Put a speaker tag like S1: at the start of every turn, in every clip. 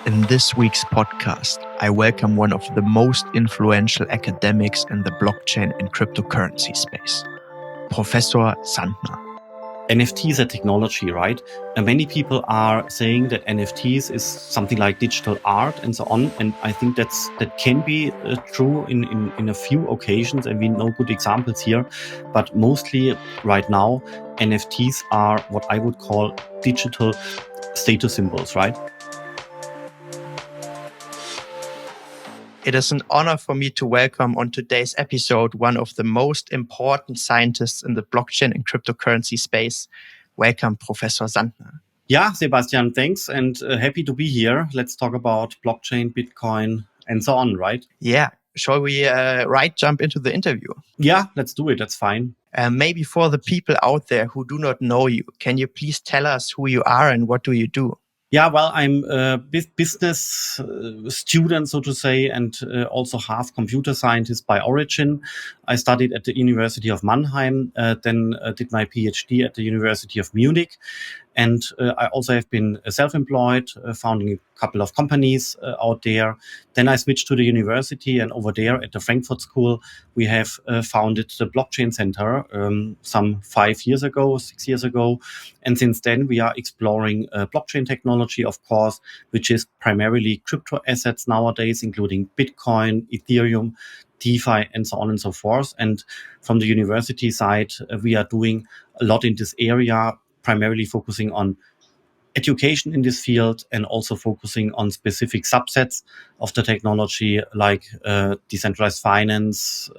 S1: In this week's podcast, I welcome one of the most influential academics in the blockchain and cryptocurrency space, Professor Sandner.
S2: NFTs are technology, right? And many people are saying that NFTs is something like digital art and so on. And I think that can be true in a few occasions, and we know good examples here. But mostly right now, NFTs are what I would call digital status symbols, right?
S1: It is an honor for me to welcome on today's episode one of the most important scientists in the blockchain and cryptocurrency space. Welcome, Professor Sandner.
S2: Yeah, Sebastian, thanks. And happy to be here. Let's talk about blockchain, Bitcoin, and so on, right?
S1: Yeah. Shall we jump into the interview?
S2: Yeah, let's do it. That's fine.
S1: Maybe for the people out there who do not know you, can you please tell us who you are and what do you do?
S2: Yeah, well, I'm a business student, so to say, and also half computer scientist by origin. I studied at the University of Mannheim, then did my PhD at the University of Munich. And I also have been self-employed, founding a couple of companies out there. Then I switched to the university, and over there at the Frankfurt School, we have founded the Blockchain Center some 6 years ago. And since then, we are exploring blockchain technology, of course, which is primarily crypto assets nowadays, including Bitcoin, Ethereum, DeFi, and so on and so forth. And from the university side, we are doing a lot in this area, primarily focusing on education in this field and also focusing on specific subsets of the technology like decentralized finance.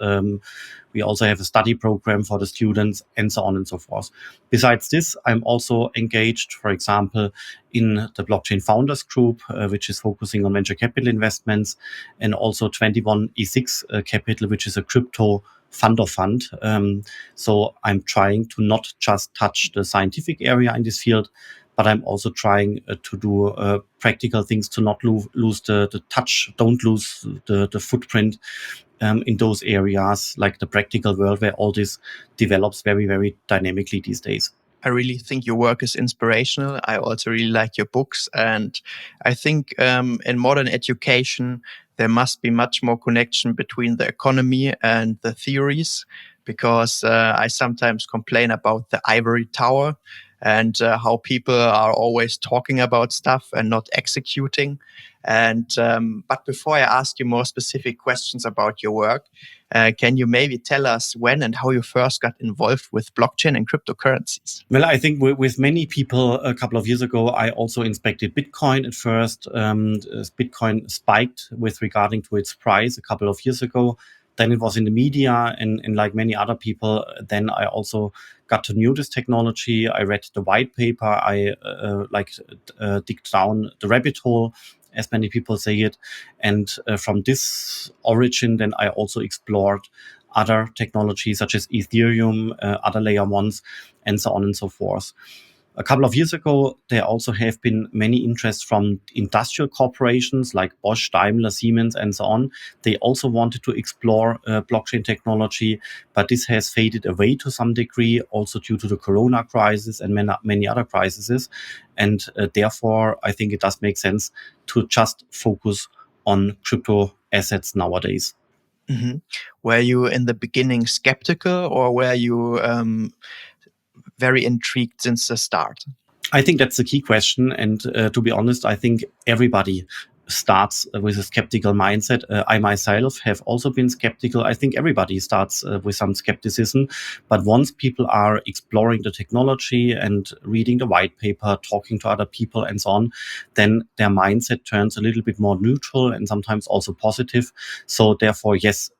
S2: We also have a study program for the students and so on and so forth. Besides this, I'm also engaged, for example, in the Blockchain Founders Group, which is focusing on venture capital investments, and also 21E6 Capital, which is a crypto fund of fund. So I'm trying to not just touch the scientific area in this field, but I'm also trying to do practical things to not lose the touch, don't lose the footprint in those areas, like the practical world where all this develops very, very dynamically these days.
S1: I really think your work is inspirational. I also really like your books. And I think in modern education, there must be much more connection between the economy and the theories, because I sometimes complain about the ivory tower and how people are always talking about stuff and not executing. And but before I ask you more specific questions about your work, can you maybe tell us when and how you first got involved with blockchain and cryptocurrencies?
S2: Well, I think with many people a couple of years ago, I also inspected Bitcoin at first. Bitcoin spiked with regarding to its price a couple of years ago. Then it was in the media, and like many other people, then I also got to know this technology. I read the white paper. I digged down the rabbit hole, as many people say it. And from this origin, then I also explored other technologies such as Ethereum, other layer ones, and so on and so forth. A couple of years ago, there also have been many interests from industrial corporations like Bosch, Daimler, Siemens, and so on. They also wanted to explore blockchain technology, but this has faded away to some degree, also due to the Corona crisis and many other crises. And therefore, I think it does make sense to just focus on crypto assets nowadays.
S1: Mm-hmm. Were you in the beginning skeptical, or were you very intrigued since the start?
S2: I think that's the key question. And to be honest, I think everybody starts with a skeptical mindset. I myself have also been skeptical. I think everybody starts with some skepticism. But once people are exploring the technology and reading the white paper, talking to other people and so on, then their mindset turns a little bit more neutral and sometimes also positive. So therefore, yes,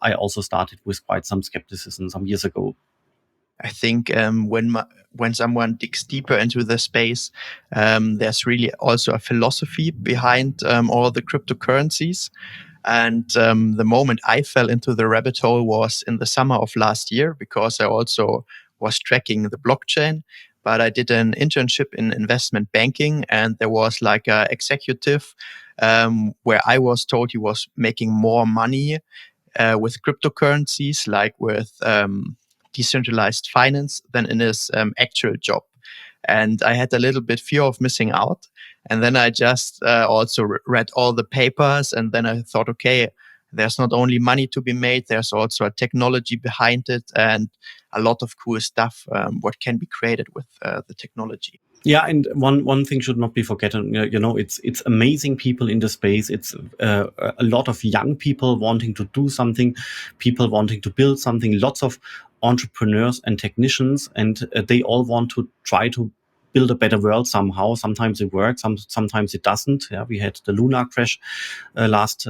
S2: I also started with quite some skepticism some years ago.
S1: I think when someone digs deeper into the space, there's really also a philosophy behind all the cryptocurrencies. And the moment I fell into the rabbit hole was in the summer of last year, because I also was tracking the blockchain. But I did an internship in investment banking, and there was like an executive where I was told he was making more money with cryptocurrencies, like with decentralized finance, than in his actual job. And I had a little bit fear of missing out. And then I just also read all the papers, and then I thought, okay, there's not only money to be made, there's also a technology behind it and a lot of cool stuff what can be created with the technology.
S2: Yeah, and one thing should not be forgotten. It's amazing people in the space. It's a lot of young people wanting to do something, people wanting to build something. Lots of entrepreneurs and technicians, and they all want to try to build a better world somehow. Sometimes it works, sometimes it doesn't. Yeah, we had the Luna crash last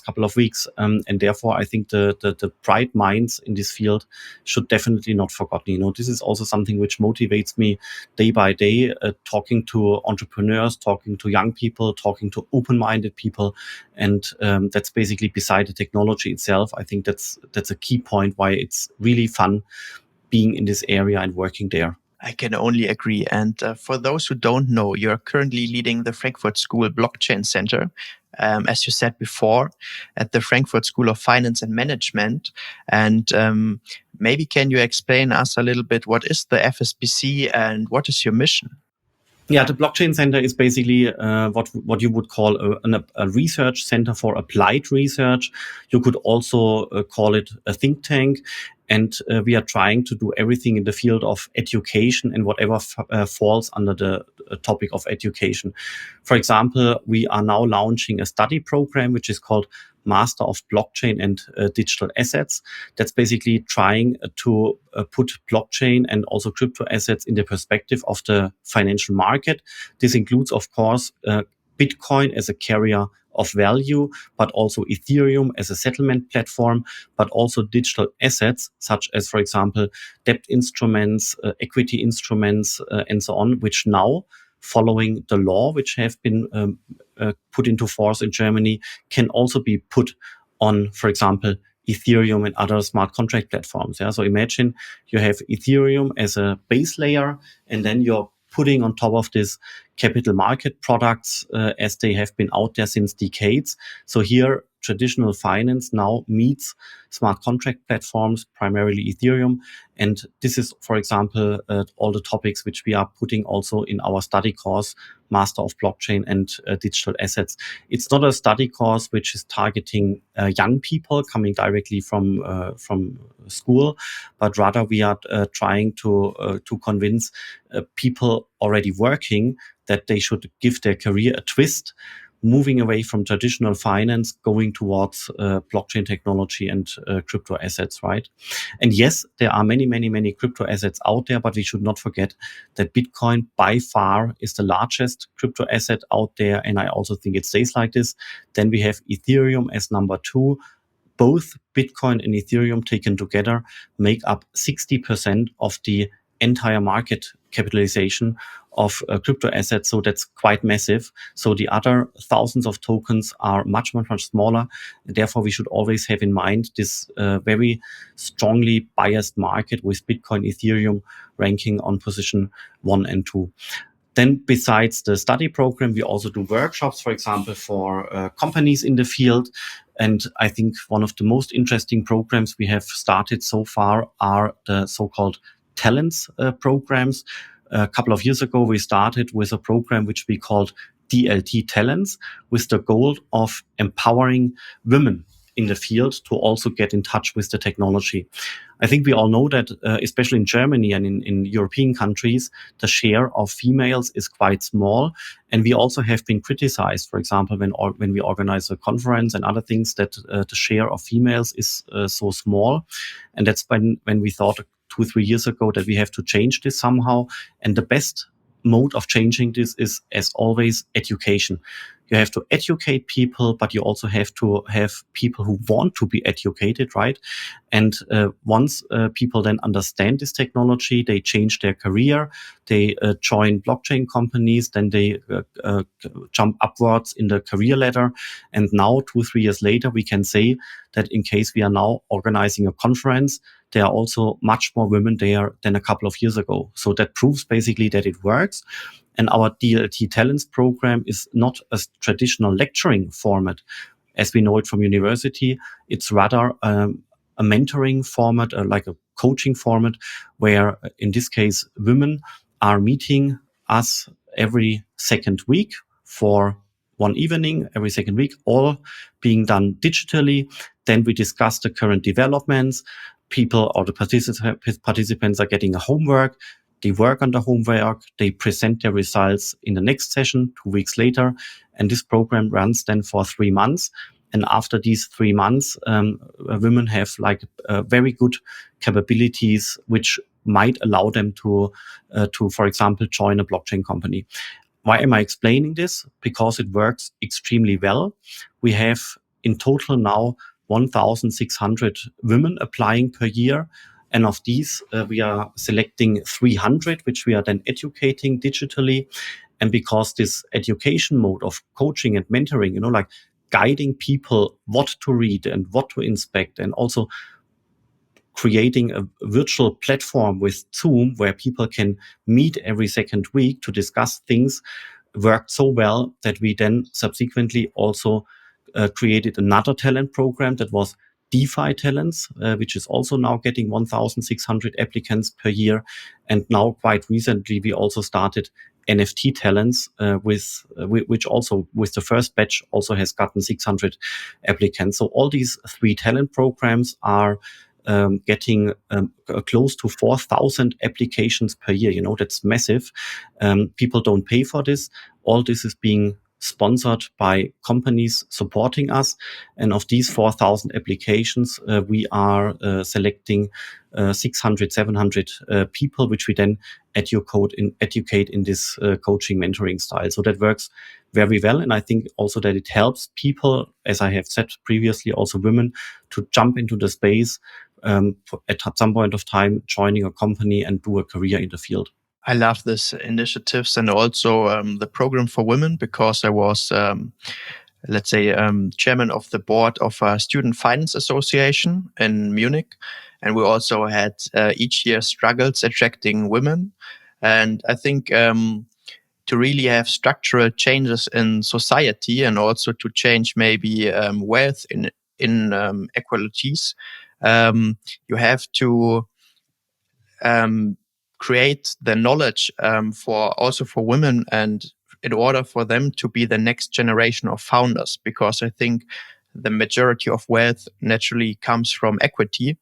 S2: couple of weeks, and therefore I think the bright minds in this field should definitely not forgotten. This is also something which motivates me day by day, talking to entrepreneurs, talking to young people, talking to open-minded people, and that's basically beside the technology itself. I think that's a key point why it's really fun being in this area and working there.
S1: I can only agree. And for those who don't know, you're currently leading the Frankfurt School Blockchain Center, as you said before, at the Frankfurt School of Finance and Management. And maybe can you explain us a little bit what is the FSBC and what is your mission?
S2: Yeah, the Blockchain Center is basically what you would call a research center for applied research. You could also call it a think tank. And we are trying to do everything in the field of education and whatever falls under the topic of education. For example, we are now launching a study program which is called Master of Blockchain and Digital Assets. That's basically trying to put blockchain and also crypto assets in the perspective of the financial market. This includes, of course, Bitcoin as a carrier of value, but also Ethereum as a settlement platform, but also digital assets such as, for example, debt instruments, equity instruments, and so on, which now, following the law which have been put into force in Germany, can also be put on, for example, Ethereum and other smart contract platforms. Yeah? So imagine you have Ethereum as a base layer, and then you're putting on top of this capital market products as they have been out there since decades. So here, traditional finance now meets smart contract platforms, primarily Ethereum. And this is, for example, all the topics which we are putting also in our study course, Master of Blockchain and Digital Assets. It's not a study course which is targeting young people coming directly from school, but rather we are trying to convince people already working that they should give their career a twist, moving away from traditional finance, going towards blockchain technology and crypto assets, right? And yes, there are many, many, many crypto assets out there, but we should not forget that Bitcoin by far is the largest crypto asset out there. And I also think it stays like this. Then we have Ethereum as number two. Both Bitcoin and Ethereum taken together make up 60% of the entire market capitalization of crypto assets. So that's quite massive. So the other thousands of tokens are much, much, much smaller. Therefore, we should always have in mind this very strongly biased market with Bitcoin, Ethereum ranking on position 1 and 2. Then besides the study program, we also do workshops, for example, for companies in the field. And I think one of the most interesting programs we have started so far are the so-called talents programs. A couple of years ago, we started with a program which we called DLT Talents, with the goal of empowering women in the field to also get in touch with the technology. I think we all know that, especially in Germany and in European countries, the share of females is quite small. And we also have been criticized, for example, when we organize a conference and other things, that the share of females is so small. And that's when we thought 2-3 years ago that we have to change this somehow. And the best mode of changing this is, as always, education. You have to educate people, but you also have to have people who want to be educated, right? And once people then understand this technology, they change their career, they join blockchain companies, then they jump upwards in the career ladder. And now, 2-3 years later, we can say that in case we are now organizing a conference, there are also much more women there than a couple of years ago. So that proves basically that it works. And our DLT Talents program is not a traditional lecturing format as we know it from university. It's rather a mentoring format, like a coaching format, where in this case, women are meeting us every second week for one evening, every second week, all being done digitally. Then we discuss the current developments. People or the participants are getting a homework. They work on the homework. They present their results in the next session 2 weeks later. And this program runs then for 3 months. And after these 3 months, women have like very good capabilities, which might allow them to, for example, join a blockchain company. Why am I explaining this? Because it works extremely well. We have in total now 1,600 women applying per year. And of these, we are selecting 300, which we are then educating digitally. And because this education mode of coaching and mentoring, like guiding people what to read and what to inspect, and also creating a virtual platform with Zoom where people can meet every second week to discuss things, worked so well that we then subsequently also created another talent program that was DeFi talents, which is also now getting 1,600 applicants per year. And now quite recently, we also started NFT talents, which also with the first batch also has gotten 600 applicants. So all these 3 talent programs are getting close to 4,000 applications per year. That's massive. People don't pay for this. All this is being sponsored by companies supporting us. And of these 4,000 applications, we are selecting 600, 700 people, which we then educate in this coaching mentoring style. So that works very well. And I think also that it helps people, as I have said previously, also women, to jump into the space at some point of time, joining a company and do a career in the field.
S1: I love this initiatives and also the program for women, because I was, let's say, chairman of the board of a student finance association in Munich. And we also had each year struggles attracting women. And I think to really have structural changes in society and also to change maybe wealth in inequalities, you have to create the knowledge for women, and in order for them to be the next generation of founders, because I think the majority of wealth naturally comes from equity,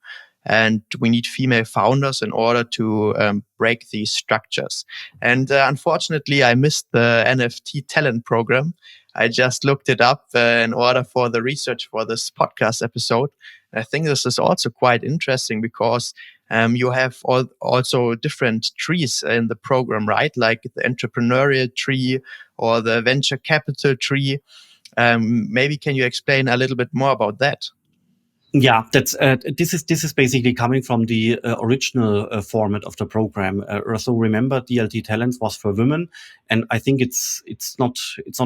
S1: and we need female founders in order to break these structures. And unfortunately, I missed the NFT talent program. I just looked it up in order for the research for this podcast episode. I think this is also quite interesting because you have also different trees in the program, right? Like the entrepreneurial tree or the venture capital tree. Maybe can you explain a little bit more about that?
S2: Yeah, that's this is basically coming from the original format of the program. So remember, DLT Talents was for women, and I think it's not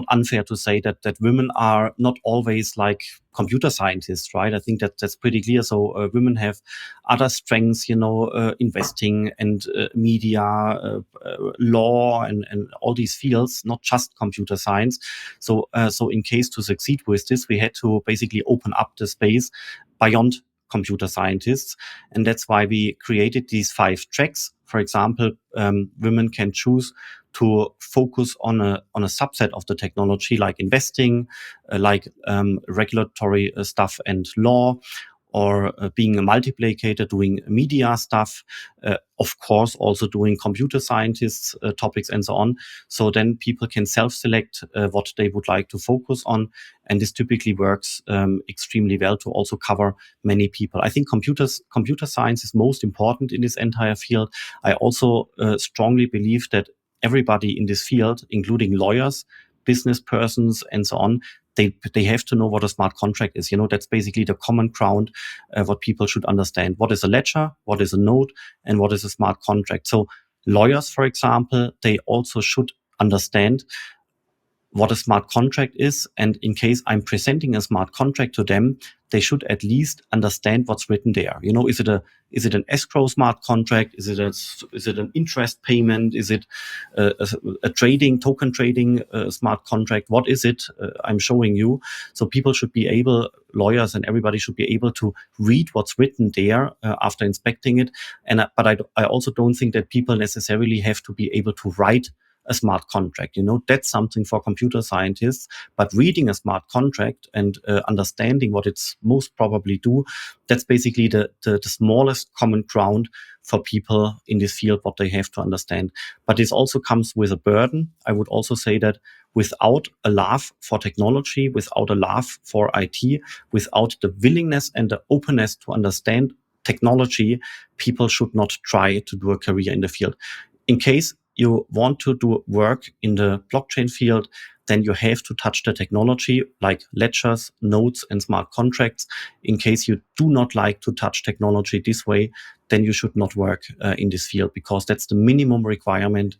S2: unfair to say that women are not always like computer scientists, right? I think that's pretty clear. So women have other strengths, investing and media, law, and all these fields, not just computer science. So in case to succeed with this, we had to basically open up the space beyond computer scientists. And that's why we created these 5 tracks. For example, women can choose to focus on a subset of the technology, like investing, like regulatory stuff and law, or being a multiplicator, doing media stuff, of course, also doing computer scientists topics and so on. So then people can self-select what they would like to focus on. And this typically works extremely well to also cover many people. I think computer science is most important in this entire field. I also strongly believe that everybody in this field, including lawyers, business persons, and so on, they have to know what a smart contract is. That's basically the common ground, what people should understand. What is a ledger? What is a node? And what is a smart contract? So lawyers, for example, they also should understand what a smart contract is. And in case I'm presenting a smart contract to them, they should at least understand what's written there. Is it an escrow smart contract? Is it an interest payment? Is it a token trading smart contract? What is it? I'm showing you. So people should be able, lawyers and everybody should be able to read what's written there after inspecting it. But I also don't think that people necessarily have to be able to write a smart contract. That's something for computer scientists, but reading a smart contract and understanding what it's most probably do, that's basically the smallest common ground for people in this field, what they have to understand. But this also comes with a burden. I would also say that without a love for technology, without a love for IT, without the willingness and the openness to understand technology, people should not try to do a career in the field. In case you want to do work in the blockchain field, then you have to touch the technology like ledgers, nodes, and smart contracts. In case you do not like to touch technology this way, then you should not work in this field, because that's the minimum requirement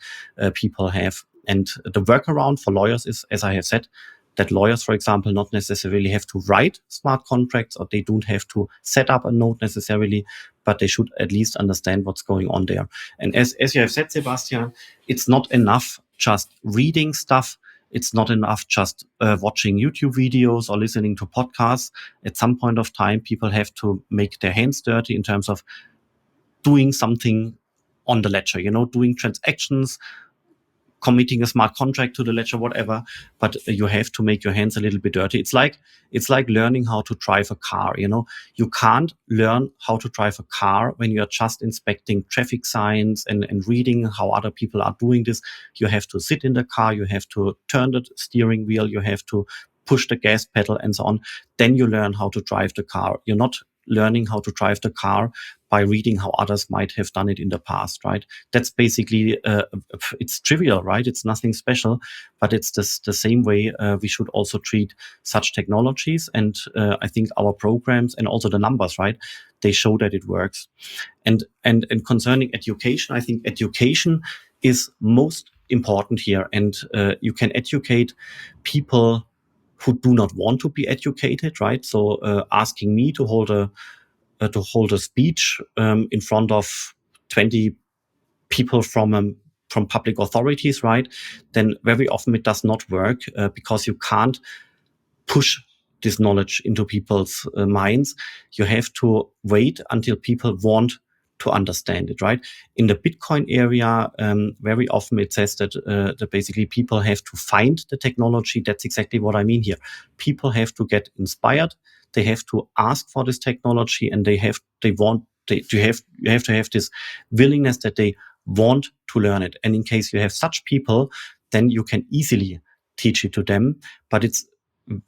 S2: people have. And the workaround for lawyers is, as I have said, that lawyers, for example, not necessarily have to write smart contracts, or they don't have to set up a node necessarily, but they should at least understand what's going on there. And as you have said, Sebastian, it's not enough just reading stuff. It's not enough just watching YouTube videos or listening to podcasts. At some point of time, people have to make their hands dirty in terms of doing something on the ledger, doing transactions, committing a smart contract to the ledger, whatever, but you have to make your hands a little bit dirty. It's like learning how to drive a car. You can't learn how to drive a car when you're just inspecting traffic signs and reading how other people are doing this. You have to sit in the car, you have to turn the steering wheel, you have to push the gas pedal and so on. Then you learn how to drive the car. You're not learning how to drive the car by reading how others might have done it in the past, right? That's basically, it's trivial, right? It's nothing special, but it's the same way we should also treat such technologies. And I think our programs and also the numbers, right? They show that it works. And concerning education, I think education is most important here. And you can educate people who do not want to be educated, right? So asking me to hold a speech in front of 20 people from public authorities, right? Then very often it does not work because you can't push this knowledge into people's minds. You have to wait until people want to understand it, right? In the Bitcoin area, very often it says that basically people have to find the technology. That's exactly what I mean here. People have to get inspired. They have to ask for this technology, and you have to have this willingness that they want to learn it. And in case you have such people, then you can easily teach it to them. But it's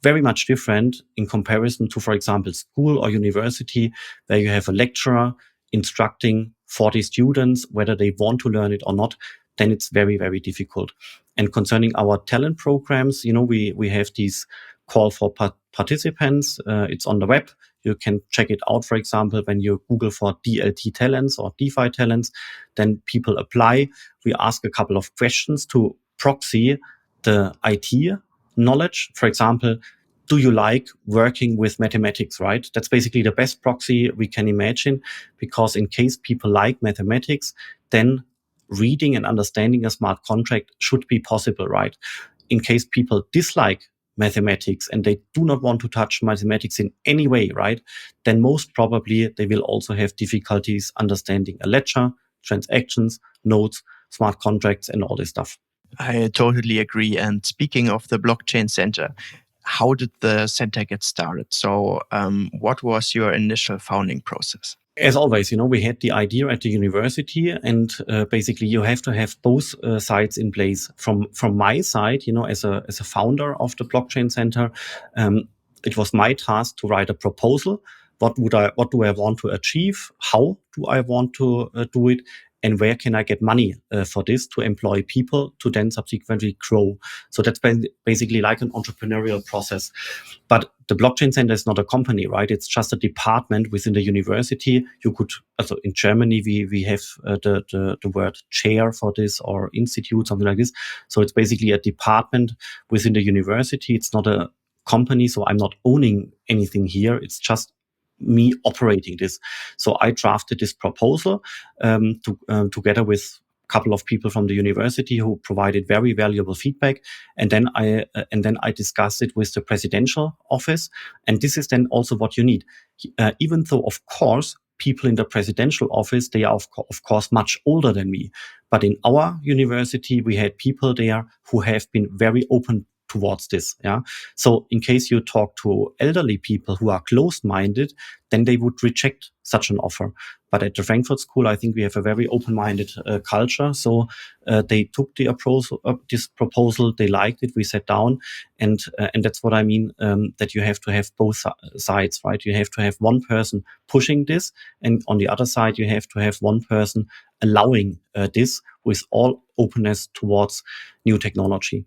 S2: very much different in comparison to, for example, school or university, where you have a lecturer instructing 40 students, whether they want to learn it or not. Then it's very, very difficult. And concerning our talent programs, we have these call for participants. It's on the web. You can check it out. For example, when you Google for DLT talents or DeFi talents, then people apply. We ask a couple of questions to proxy the IT knowledge. For example, do you like working with mathematics, right? That's basically the best proxy we can imagine, because in case people like mathematics, then reading and understanding a smart contract should be possible, right? In case people dislike mathematics and they do not want to touch mathematics in any way, right? Then most probably they will also have difficulties understanding a ledger, transactions, nodes, smart contracts, and all this stuff.
S1: I totally agree. And speaking of the Blockchain Center, how did the center get started? So what was your initial founding process?
S2: As always, we had the idea at the university, and basically you have to have both sides in place. From my side, as a founder of the Blockchain Center, it was my task to write a proposal. What do I want to achieve? How do I want to do it? And where can I get money for this to employ people to then subsequently grow? So that's basically like an entrepreneurial process. But the Blockchain Center is not a company, right? It's just a department within the university. Also in Germany, we have the word chair for this, or institute, something like this. So it's basically a department within the university. It's not a company, so I'm not owning anything here. It's just me operating this. So I drafted this proposal together with a couple of people from the university who provided very valuable feedback, and then I discussed it with the presidential office. And this is then also what you need. Even though, of course, people in the presidential office, they are of course much older than me. But in our university, we had people there who have been very open towards this. Yeah. So in case you talk to elderly people who are closed-minded, then they would reject such an offer. But at the Frankfurt School, I think we have a very open-minded culture. So they took this proposal, they liked it, we sat down, and that's what I mean, that you have to have both sides, right? You have to have one person pushing this, and on the other side, you have to have one person allowing this with all openness towards new technology.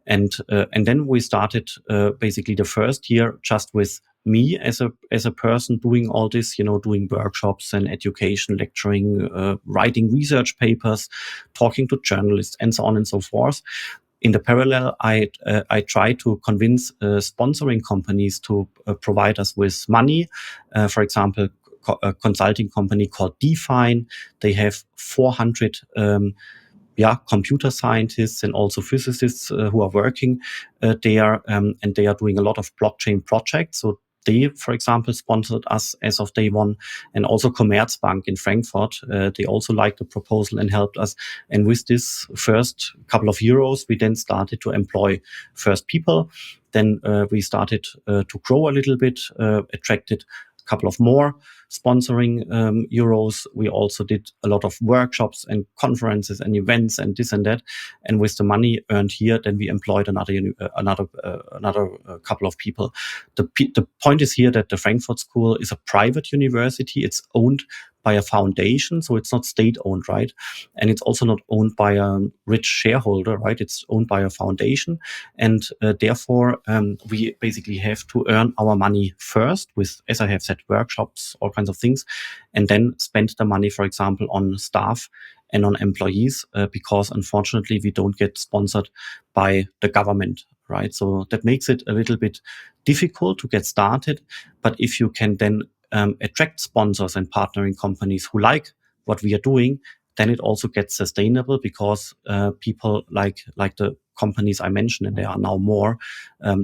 S2: And then we started basically the first year just with me as a person doing all this, doing workshops and education, lecturing, writing research papers, talking to journalists, and so on and so forth. In the parallel, I try to convince sponsoring companies to provide us with money. For example, a consulting company called Define. They have 400 computer scientists and also physicists who are working there, and they are doing a lot of blockchain projects. So they, for example, sponsored us as of day one, and also Commerzbank in Frankfurt. They also liked the proposal and helped us. And with this first couple of euros, we then started to employ first people. Then we started to grow a little bit, attracted a couple of more sponsoring euros. We also did a lot of workshops and conferences and events and this and that. And with the money earned here, then we employed another couple of people. The point is here that the Frankfurt School is a private university. It's owned by a foundation, so it's not state-owned, right? And it's also not owned by a rich shareholder, right? It's owned by a foundation, and therefore we basically have to earn our money first with, as I have said, workshops, all kinds of things, and then spend the money, for example, on staff and on employees, because unfortunately we don't get sponsored by the government, right? So that makes it a little bit difficult to get started. But if you can then attract sponsors and partnering companies who like what we are doing, then it also gets sustainable, because people like the companies I mentioned, and there are now more,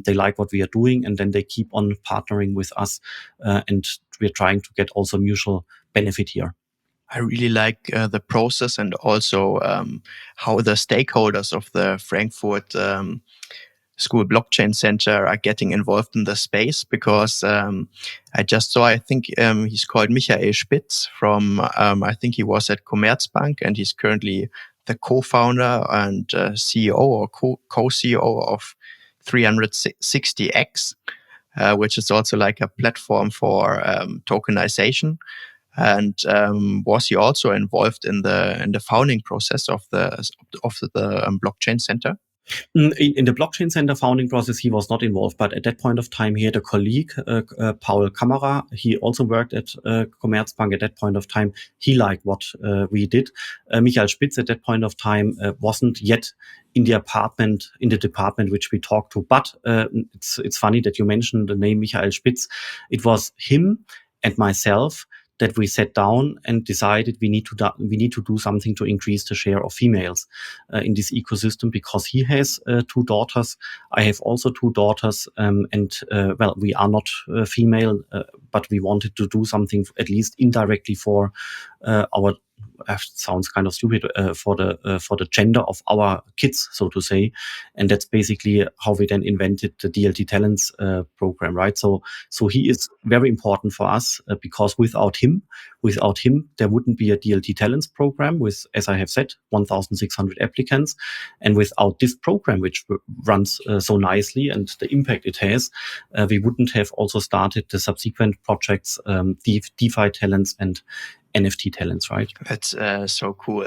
S2: they like what we are doing, and then they keep on partnering with us, and we're trying to get also mutual benefit here.
S1: I really like the process, and also how the stakeholders of the Frankfurt School Blockchain Center are getting involved in the space, because I just saw, I think he's called Michael Spitz from, I think he was at Commerzbank, and he's currently the co-founder and CEO or co-CEO of 360X, which is also like a platform for tokenization. And was he also involved in the founding process of the blockchain center?
S2: In the blockchain center founding process, he was not involved, but at that point of time, he had a colleague, Paul Kammerer. He also worked at Commerzbank at that point of time. He liked what we did. Michael Spitz at that point of time wasn't yet in the department which we talked to. But it's funny that you mentioned the name Michael Spitz. It was him and myself that we sat down and decided we need to do something to increase the share of females in this ecosystem, because he has 2 daughters. I have also 2 daughters, and we are not female, but we wanted to do something at least indirectly for our. Sounds kind of stupid, for the gender of our kids, so to say, and that's basically how we then invented the DLT Talents program, right? So he is very important for us, because without him, there wouldn't be a DLT Talents program with, as I have said, 1,600 applicants, and without this program, which runs so nicely and the impact it has, we wouldn't have also started the subsequent projects, DeFi Talents and NFT Talents, right?
S1: That's so cool.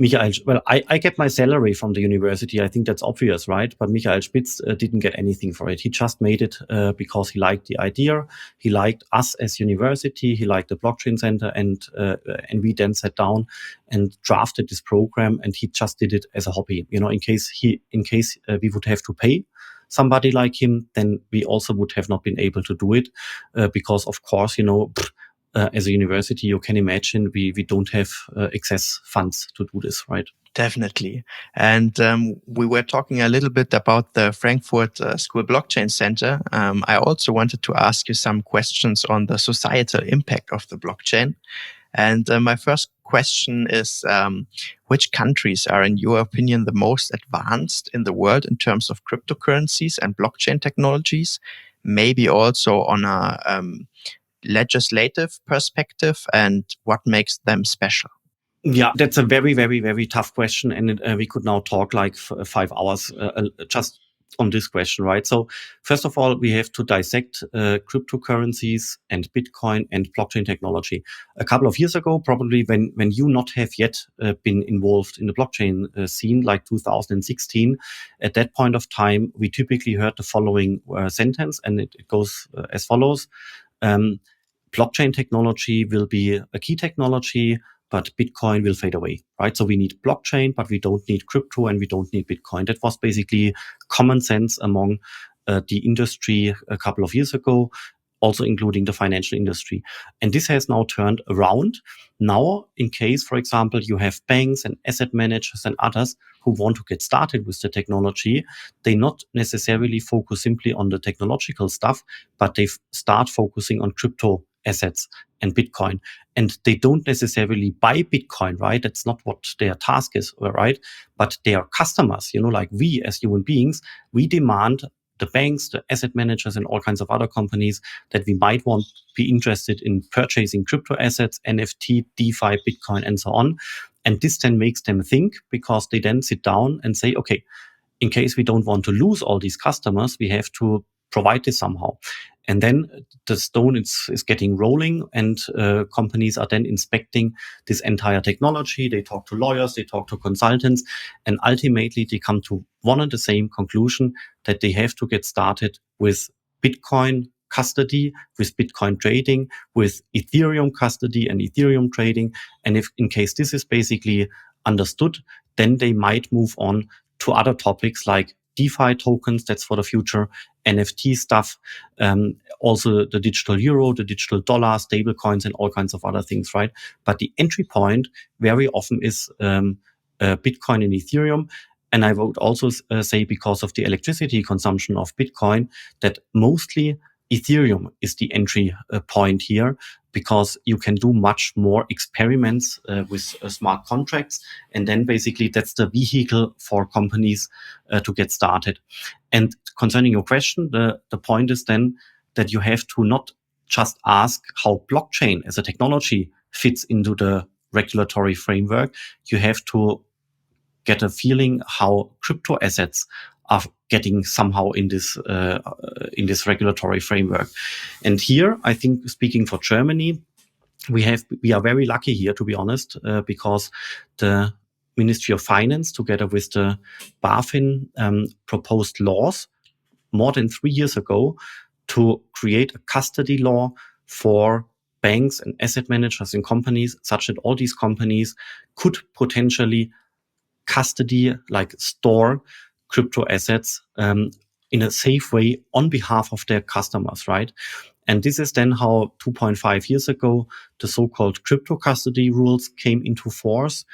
S2: Michael, well, I get my salary from the university. I think that's obvious, right? But Michael Spitz didn't get anything for it. He just made it because he liked the idea. He liked us as university. He liked the blockchain center, and we then sat down and drafted this program. And he just did it as a hobby. In case we would have to pay somebody like him, then we also would have not been able to do it, because of course, as a university, you can imagine we don't have excess funds to do this, right?
S1: Definitely. And we were talking a little bit about the Frankfurt School Blockchain Center. I also wanted to ask you some questions on the societal impact of the blockchain. And my first question is, which countries are, in your opinion, the most advanced in the world in terms of cryptocurrencies and blockchain technologies? Maybe also on a legislative perspective, and what makes them special?
S2: Yeah, that's a very, very, very tough question. And we could now talk like 5 hours just on this question, right? So first of all, we have to dissect cryptocurrencies and Bitcoin and blockchain technology. A couple of years ago, probably when you not have yet been involved in the blockchain scene, like 2016, at that point of time, we typically heard the following sentence, and it goes as follows. Blockchain technology will be a key technology, but Bitcoin will fade away, right? So we need blockchain, but we don't need crypto and we don't need Bitcoin. That was basically common sense among the industry a couple of years ago, also including the financial industry. And this has now turned around. Now, in case, for example, you have banks and asset managers and others who want to get started with the technology, they not necessarily focus simply on the technological stuff, but they start focusing on crypto assets and Bitcoin. And they don't necessarily buy Bitcoin, right? That's not what their task is, right? But their customers, like we as human beings, we demand the banks, the asset managers, and all kinds of other companies that we might want to be interested in purchasing crypto assets, NFT, DeFi, Bitcoin, and so on. And this then makes them think, because they then sit down and say, okay, in case we don't want to lose all these customers, we have to provide this somehow. And then the stone is getting rolling, and companies are then inspecting this entire technology. They talk to lawyers, they talk to consultants, and ultimately they come to one and the same conclusion, that they have to get started with Bitcoin custody, with Bitcoin trading, with Ethereum custody and Ethereum trading. And if in case this is basically understood, then they might move on to other topics like DeFi tokens, that's for the future, NFT stuff, also the digital euro, the digital dollar, stable coins, and all kinds of other things, right? But the entry point very often is Bitcoin and Ethereum. And I would also say, because of the electricity consumption of Bitcoin, that mostly Ethereum is the entry point here, because you can do much more experiments with smart contracts. And then basically that's the vehicle for companies to get started. And concerning your question, the point is then that you have to not just ask how blockchain as a technology fits into the regulatory framework. You have to get a feeling how crypto assets are getting somehow in this regulatory framework. And here, I think, speaking for Germany, we are very lucky here, to be honest, because the Ministry of Finance, together with the BaFin, proposed laws more than 3 years ago to create a custody law for banks and asset managers and companies, such that all these companies could potentially custody, like store crypto assets in a safe way on behalf of their customers, right? And this is then how 2.5 years ago, the so-called crypto custody rules came into force.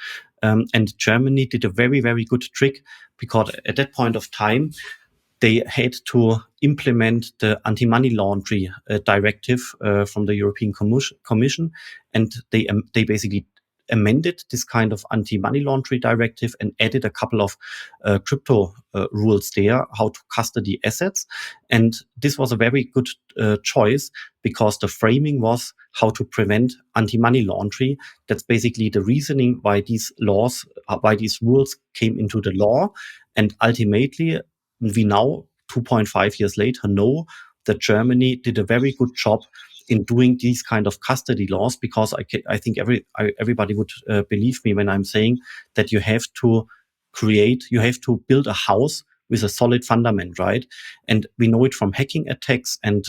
S2: And Germany did a very, very good trick, because at that point of time, they had to implement the anti-money laundering directive from the European Commission. And they basically amended this kind of anti-money laundering directive and added a couple of crypto rules there, how to custody assets. And this was a very good choice, because the framing was how to prevent anti-money laundering. That's basically the reasoning why these laws, why these rules came into the law. And ultimately, we now, 2.5 years later, know that Germany did a very good job in doing these kind of custody laws, because I think everybody would believe me when I'm saying that you have to build a house with a solid fundament, right? And we know it from hacking attacks and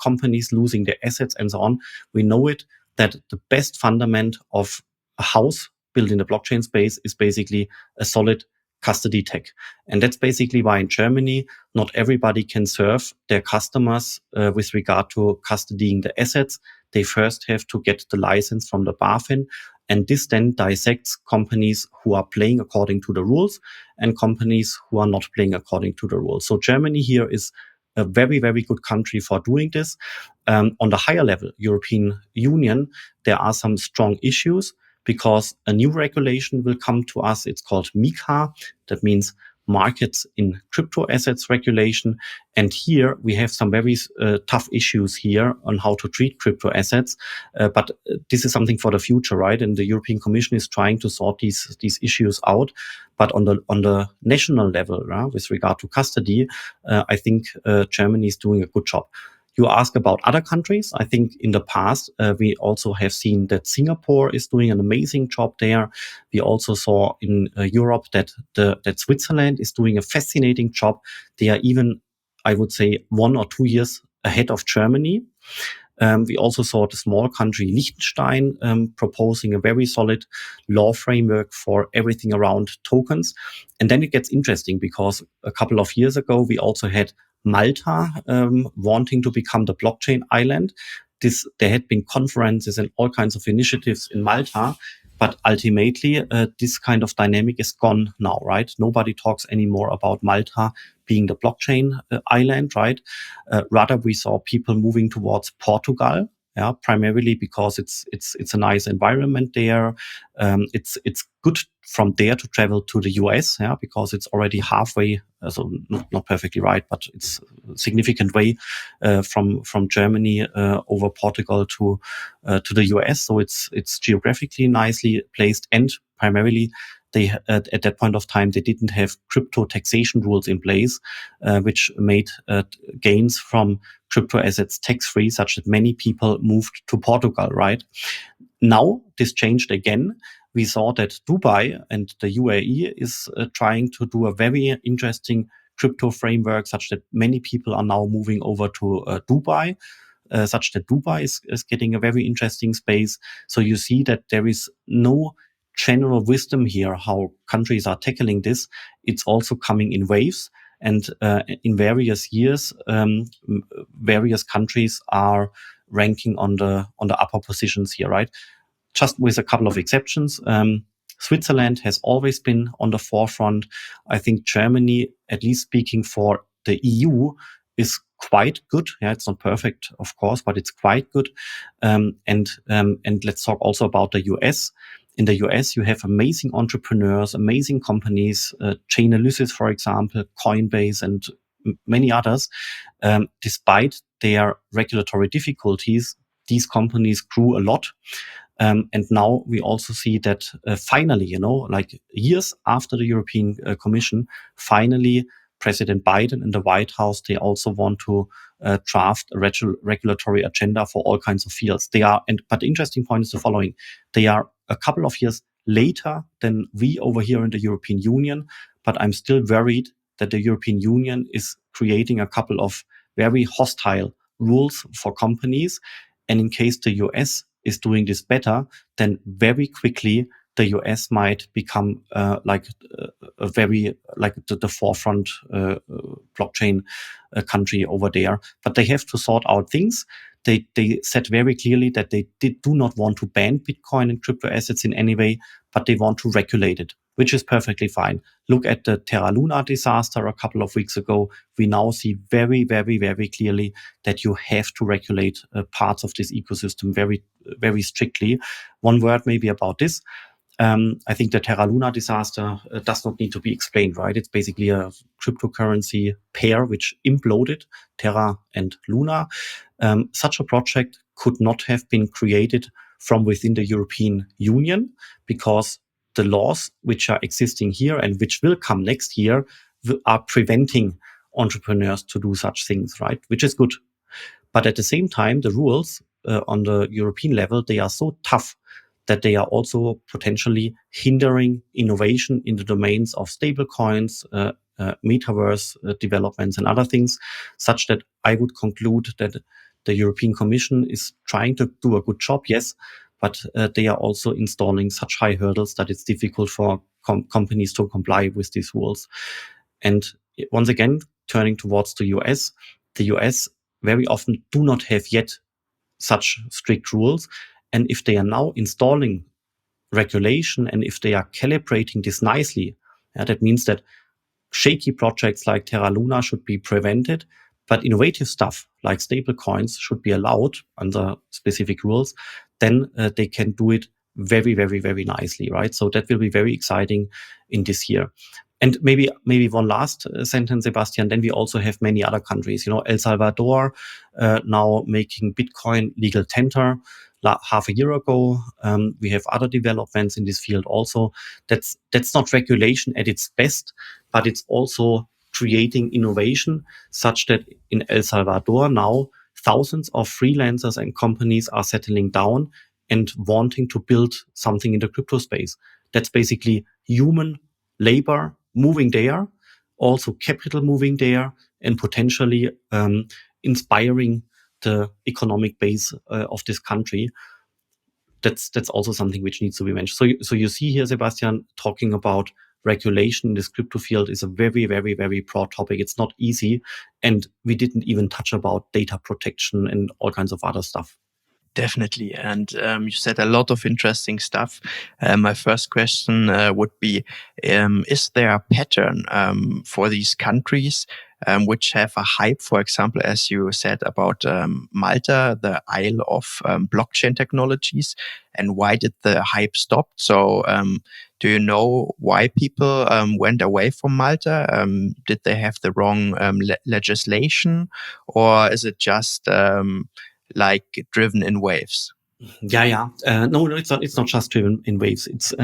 S2: companies losing their assets and so on. We know it that the best fundament of a house built in the blockchain space is basically a solid custody tech. And that's basically why in Germany, not everybody can serve their customers with regard to custodying the assets. They first have to get the license from the BaFin. And this then dissects companies who are playing according to the rules and companies who are not playing according to the rules. So Germany here is a very, very good country for doing this. On the higher level, European Union, there are some strong issues because a new regulation will come to us. It's called MiCA. That means Markets in Crypto Assets Regulation. And here we have some very tough issues here on how to treat crypto assets. But this is something for the future, right? And the European Commission is trying to sort these issues out. But on the national level, with regard to custody, I think Germany is doing a good job. You ask about other countries. I think in the past, we also have seen that Singapore is doing an amazing job there. We also saw in Europe that Switzerland is doing a fascinating job. They are even, I would say, 1 or 2 years ahead of Germany. We also saw the small country Liechtenstein proposing a very solid law framework for everything around tokens. And then it gets interesting because a couple of years ago, we also had Malta wanting to become the blockchain island. There had been conferences and all kinds of initiatives in Malta. But ultimately, this kind of dynamic is gone now, right? Nobody talks anymore about Malta being the blockchain island, right? Rather, we saw people moving towards Portugal, primarily because it's a nice environment there. It's good from there to travel to the US, because it's already halfway, so not perfectly right, but it's a significant way from Germany over Portugal to the US. So it's geographically nicely placed, and primarily they at that point of time they didn't have crypto taxation rules in place, which made gains from crypto assets tax-free, such that many people moved to Portugal, right? Now this changed again. We saw that Dubai and the UAE is trying to do a very interesting crypto framework, such that many people are now moving over to Dubai, such that Dubai is getting a very interesting space. So you see that there is no general wisdom here how countries are tackling this. It's also coming in waves. And in various years, various countries are ranking on the upper positions here, right? Just with a couple of exceptions. Switzerland has always been on the forefront. I think Germany, at least speaking for the EU, is quite good. Yeah, it's not perfect, of course, but it's quite good. And let's talk also about the US. In the US, you have amazing entrepreneurs, amazing companies, Chainalysis, for example, Coinbase, and many others. Despite their regulatory difficulties, these companies grew a lot. And now we also see that finally, like years after the European Commission, finally President Biden and the White House, they also want to draft a regulatory agenda for all kinds of fields. But the interesting point is the following. They are a couple of years later than we over here in the European Union, but I'm still worried that the European Union is creating a couple of very hostile rules for companies. And in case the US is doing this better, then very quickly the US might become a very like the forefront blockchain country over there. But they have to sort out things. They said very clearly that they do not want to ban Bitcoin and crypto assets in any way, but they want to regulate it, which is perfectly fine. Look at the Terra Luna disaster a couple of weeks ago. We now see very, very, very clearly that you have to regulate parts of this ecosystem very, very strictly. One word maybe about this. I think the Terra Luna disaster does not need to be explained, right? It's basically a cryptocurrency pair which imploded, Terra and Luna. Such a project could not have been created from within the European Union because the laws which are existing here and which will come next year are preventing entrepreneurs to do such things, right? Which is good. But at the same time, the rules on the European level, they are so tough that they are also potentially hindering innovation in the domains of stablecoins, metaverse developments and other things, such that I would conclude that the European Commission is trying to do a good job, yes, but they are also installing such high hurdles that it's difficult for companies to comply with these rules. And once again, turning towards the US very often do not have yet such strict rules. And if they are now installing regulation and if they are calibrating this nicely, that means that shaky projects like Terra Luna should be prevented, but innovative stuff like stable coins should be allowed under specific rules, then they can do it very, very, very nicely, right? So that will be very exciting in this year. And maybe one last sentence, Sebastian. Then we also have many other countries. El Salvador now making Bitcoin legal tender. Half a year ago, we have other developments in this field also. That's not regulation at its best, but it's also creating innovation such that in El Salvador now thousands of freelancers and companies are settling down and wanting to build something in the crypto space. That's basically human labor moving there, also capital moving there, and potentially inspiring the economic base of this country. That's also something which needs to be mentioned. So you see here, Sebastian, talking about regulation in this crypto field is a very, very, very broad topic. It's not easy. And we didn't even touch about data protection and all kinds of other stuff.
S1: Definitely. And you said a lot of interesting stuff. My first question would be, is there a pattern for these countries which have a hype, for example, as you said about Malta, the Isle of blockchain technologies, and why did the hype stop? So do you know why people went away from Malta? Did they have the wrong legislation, or is it just like driven in waves?
S2: No, it's not. It's not just driven in waves. It's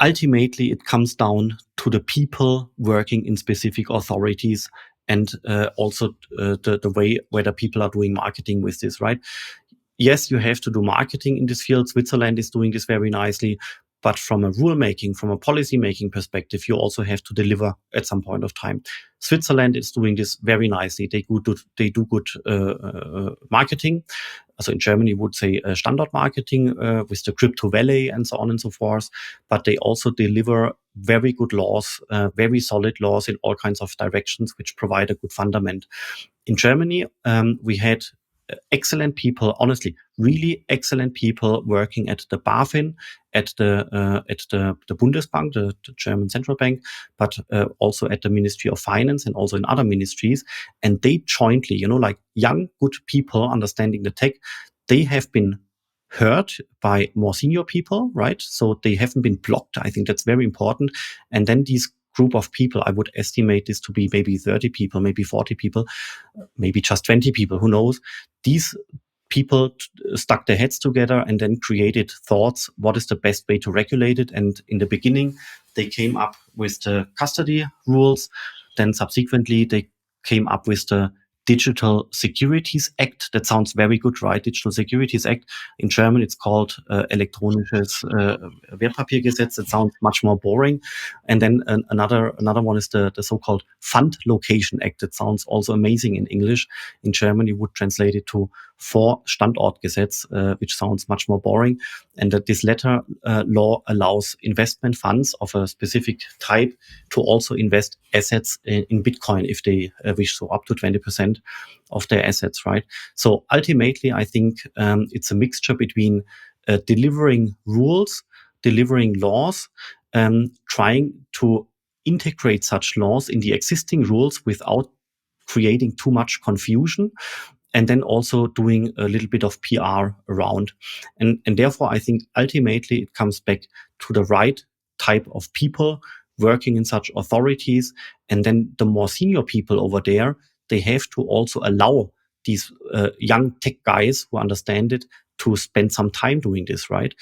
S2: ultimately it comes down to the people working in specific authorities and also the way whether people are doing marketing with this, right? Yes, you have to do marketing in this field. Switzerland is doing this very nicely. But from a rulemaking, from a policy making perspective, you also have to deliver at some point of time. Switzerland is doing this very nicely. They do good marketing. So in Germany, would say standard marketing with the crypto valley and so on and so forth. But they also deliver very good laws, very solid laws in all kinds of directions, which provide a good fundament. In Germany, we had excellent people, honestly, really excellent people working at the BaFin, at the Bundesbank, the German central bank, but also at the Ministry of Finance and also in other ministries. And they jointly, like young, good people understanding the tech, they have been heard by more senior people, right? So they haven't been blocked. I think that's very important. And then these group of people, I would estimate this to be maybe 30 people, maybe 40 people, maybe just 20 people, who knows? These people stuck their heads together and then created thoughts, what is the best way to regulate it? And in the beginning, they came up with the custody rules. Then subsequently, they came up with the Digital Securities Act. That sounds very good, right? Digital Securities Act. In German, it's called Elektronisches Wertpapiergesetz. That sounds much more boring. And then another one is the so-called Fund Location Act. That sounds also amazing in English. In German, you would translate it to Vorstandortgesetz, which sounds much more boring. And that this latter law allows investment funds of a specific type to also invest assets in Bitcoin if they wish, so up to 20% of their assets, right? So ultimately, I think it's a mixture between delivering rules, delivering laws, trying to integrate such laws in the existing rules without creating too much confusion, and then also doing a little bit of PR around. And therefore, I think ultimately it comes back to the right type of people working in such authorities. And then the more senior people over there, they have to also allow these young tech guys who understand it to spend some time doing this, right?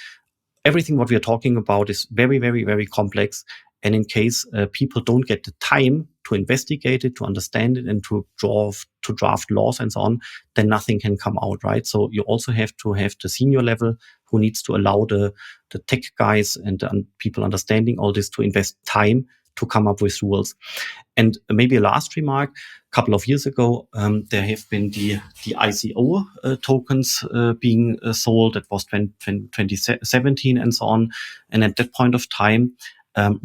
S2: Everything what we are talking about is very, very, very complex. And in case people don't get the time to investigate it, to understand it, and to draft laws and so on, then nothing can come out, right? So you also have to have the senior level who needs to allow the tech guys and people understanding all this to invest time to come up with rules. And maybe a last remark. A couple of years ago, there have been the ICO tokens being sold. That was 2017 and so on. And at that point of time,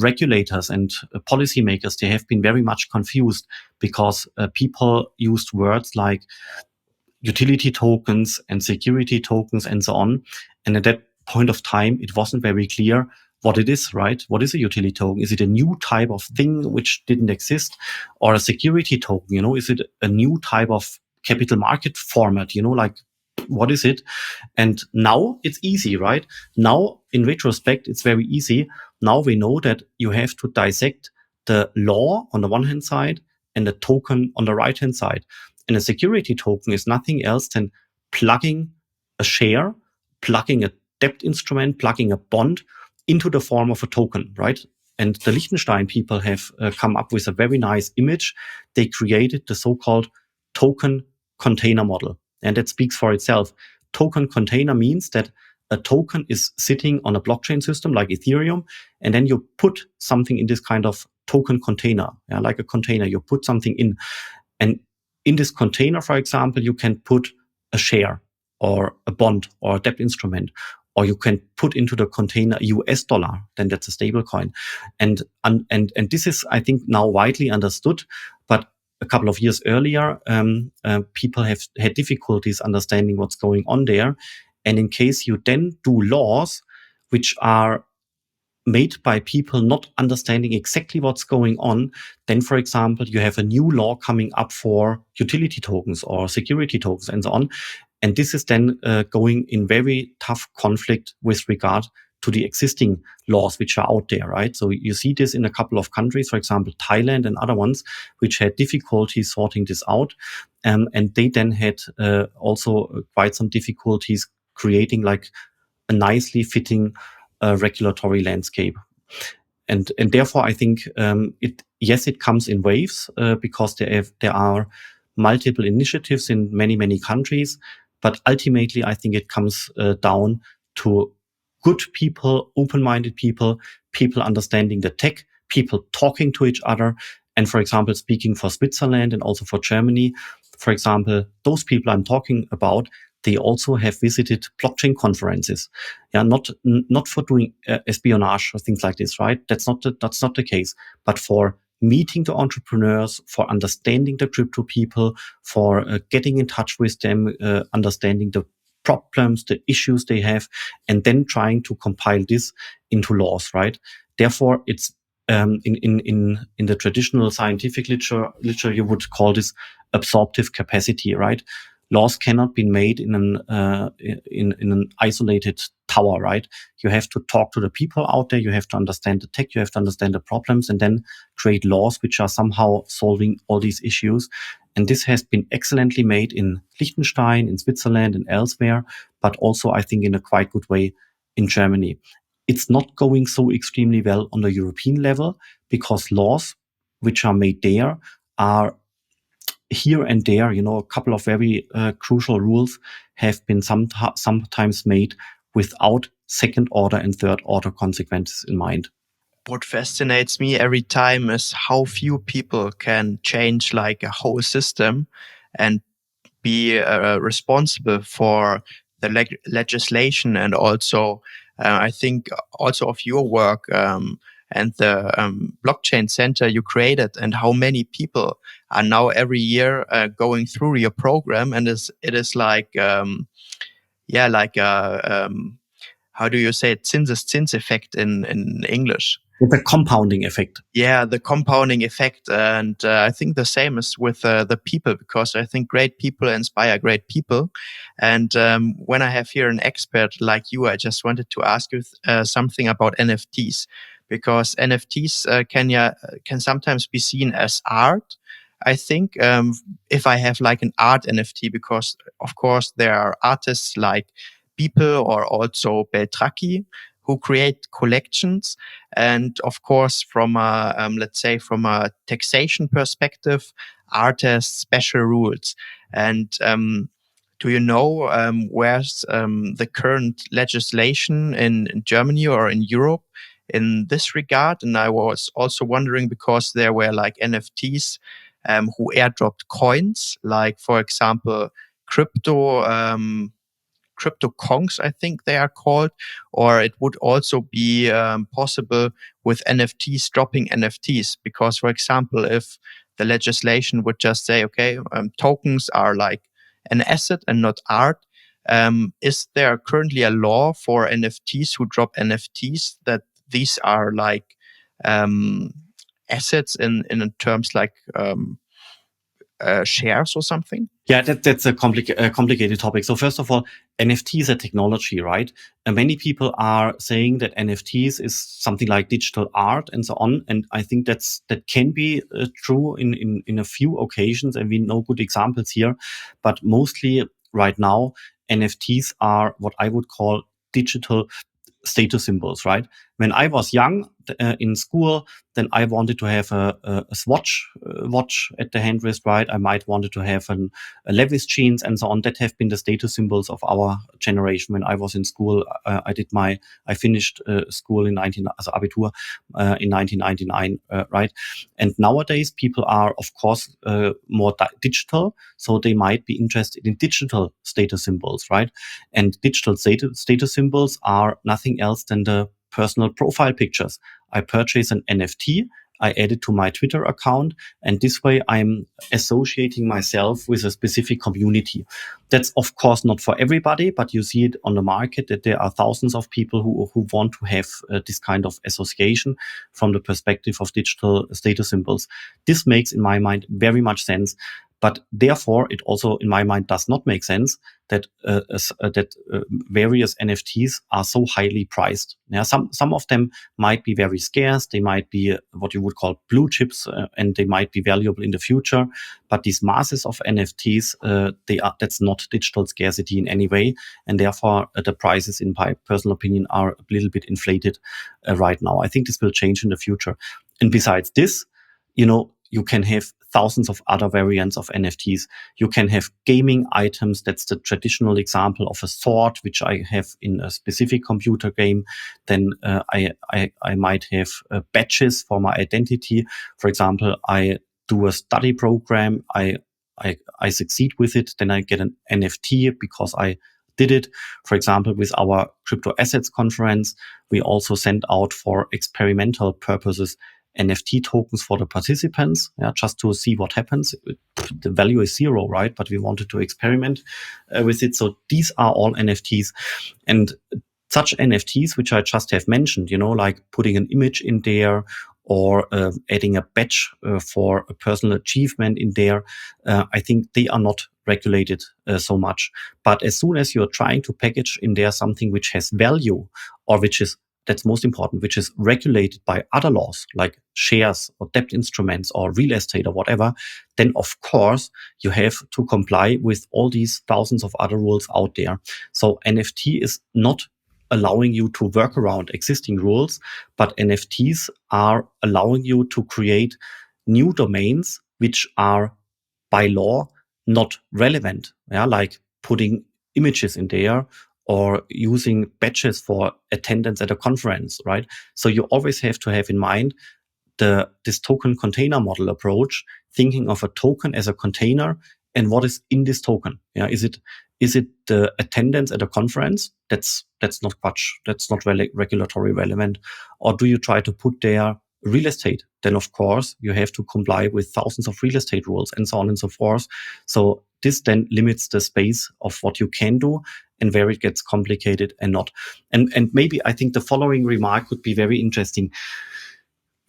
S2: regulators and policymakers, they have been very much confused because people used words like utility tokens and security tokens and so on. And at that point of time, it wasn't very clear what it is, right? What is a utility token? Is it a new type of thing which didn't exist, or a security token? Is it a new type of capital market format? Like, what is it? And now it's easy, right? Now, in retrospect, it's very easy. Now we know that you have to dissect the law on the one hand side and the token on the right hand side. And a security token is nothing else than plugging a share, plugging a debt instrument, plugging a bond into the form of a token, right? And the Liechtenstein people have come up with a very nice image. They created the so-called token container model. And that speaks for itself. Token container means that a token is sitting on a blockchain system like Ethereum, and then you put something in this kind of token container, like a container. You put something in. And in this container, for example, you can put a share or a bond or a debt instrument, or you can put into the container US dollar, then that's a stable coin. And this is, I think, now widely understood, but a couple of years earlier, people have had difficulties understanding what's going on there. And in case you then do laws which are made by people not understanding exactly what's going on, then, for example, you have a new law coming up for utility tokens or security tokens and so on. And this is then going in very tough conflict with regard to the existing laws which are out there, right? So you see this in a couple of countries, for example, Thailand and other ones, which had difficulty sorting this out. And they then had also quite some difficulties creating like a nicely fitting regulatory landscape. And therefore, I think it comes in waves because there are multiple initiatives in many countries. But ultimately, I think it comes down to good people, open-minded people, people understanding the tech, people talking to each other. And for example, speaking for Switzerland and also for Germany, for example, those people I'm talking about, they also have visited blockchain conferences. Yeah, not for doing espionage or things like this, right? That's not the case. But for meeting the entrepreneurs, for understanding the crypto people, for getting in touch with them, understanding the problems, the issues they have, and then trying to compile this into laws, right? Therefore, it's in the traditional scientific literature, you would call this absorptive capacity, right? Laws cannot be made in an isolated tower, right? You have to talk to the people out there. You have to understand the tech. You have to understand the problems, and then create laws which are somehow solving all these issues. And this has been excellently made in Liechtenstein, in Switzerland, and elsewhere, but also I think in a quite good way in Germany. It's not going so extremely well on the European level because laws which are made there are here and there, a couple of very crucial rules have been sometimes made without second order and third order consequences in mind.
S1: What fascinates me every time is how few people can change like a whole system and be responsible for the legislation, and also I think also of your work and the blockchain center you created, and how many people are now every year going through your program. And it is like like a how do you say it, Zinseszins effect in English?
S2: It's a compounding effect.
S1: Yeah, the compounding effect. And I think the same is with the people, because I think great people inspire great people. And when I have here an expert like you, I just wanted to ask you something about NFTs, because NFTs can sometimes be seen as art. I think if I have like an art NFT, because of course there are artists like Beeple or also Beltraki who create collections. And of course, from a, let's say, from a taxation perspective, art has special rules. And do you know where's the current legislation in Germany or in Europe in this regard? And I was also wondering, because there were like NFTs who airdropped coins, like, for example, crypto. Crypto conks, I think they are called, or it would also be possible with NFTs dropping NFTs. Because, for example, if the legislation would just say, okay, tokens are like an asset and not art, Is there currently a law for NFTs who drop NFTs that these are like assets in terms like shares or something?
S2: Yeah, that's a complicated topic. So first of all, NFT is a technology, right? And many people are saying that NFTs is something like digital art and so on. And I think that can be true in a few occasions, and we know good examples here. But mostly right now, NFTs are what I would call digital status symbols, right? When I was young in school, then I wanted to have a Swatch watch at the handwrist, right? I might wanted to have a Levi's jeans and so on. That have been the status symbols of our generation. When I was in school, I finished school in Abitur in 1999, right? And nowadays, people are of course more digital, so they might be interested in digital status symbols, right? And digital status symbols are nothing else than the personal profile pictures. I purchase an NFT, I add it to my Twitter account, and this way I'm associating myself with a specific community. That's of course not for everybody, but you see it on the market that there are thousands of people who want to have this kind of association from the perspective of digital status symbols. This makes, in my mind, very much sense. But therefore, it also, in my mind, does not make sense that various NFTs are so highly priced. Yeah, some of them might be very scarce. They might be what you would call blue chips, and they might be valuable in the future. But these masses of NFTs, that's not digital scarcity in any way, and therefore the prices, in my personal opinion, are a little bit inflated right now. I think this will change in the future. And besides this, you can have thousands of other variants of NFTs. You can have gaming items. That's the traditional example of a sword, which I have in a specific computer game. Then I might have badges for my identity. For example, I do a study program. I succeed with it. Then I get an NFT because I did it. For example, with our crypto assets conference, we also sent out for experimental purposes NFT tokens for the participants, just to see what happens. The value is 0, right? But we wanted to experiment with it. So these are all NFTs. And such NFTs, which I just have mentioned, like putting an image in there or adding a badge for a personal achievement in there, I think they are not regulated so much. But as soon as you're trying to package in there something which has value or that's most important, which is regulated by other laws like shares or debt instruments or real estate or whatever, then of course you have to comply with all these thousands of other rules out there. So NFT is not allowing you to work around existing rules, but NFTs are allowing you to create new domains which are by law not relevant, like putting images in there or using badges for attendance at a conference, right? So you always have to have in mind this token container model approach, thinking of a token as a container and what is in this token. Yeah, is it the attendance at a conference? That's not really regulatory relevant. Or do you try to put there real estate? Then of course you have to comply with thousands of real estate rules and so on and so forth. So this then limits the space of what you can do and where it gets complicated and not. And maybe I think the following remark could be very interesting.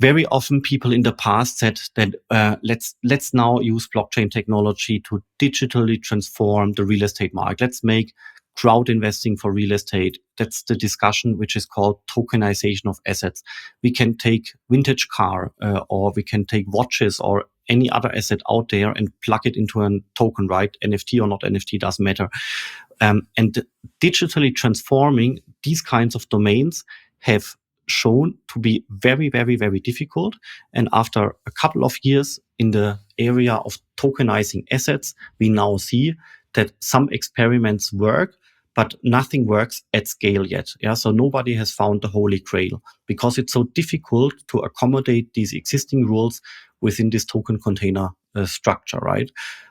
S2: Very often people in the past said that let's now use blockchain technology to digitally transform the real estate market. Let's make crowd investing for real estate. That's the discussion which is called tokenization of assets. We can take vintage car or we can take watches or any other asset out there and plug it into a token, right? NFT or not NFT doesn't matter. And digitally transforming these kinds of domains have shown to be very, very, very difficult. And after a couple of years in the area of tokenizing assets, we now see that some experiments work, but nothing works at scale yet. Yeah, so nobody has found the holy grail because it's so difficult to accommodate these existing rules within this token container structure, right?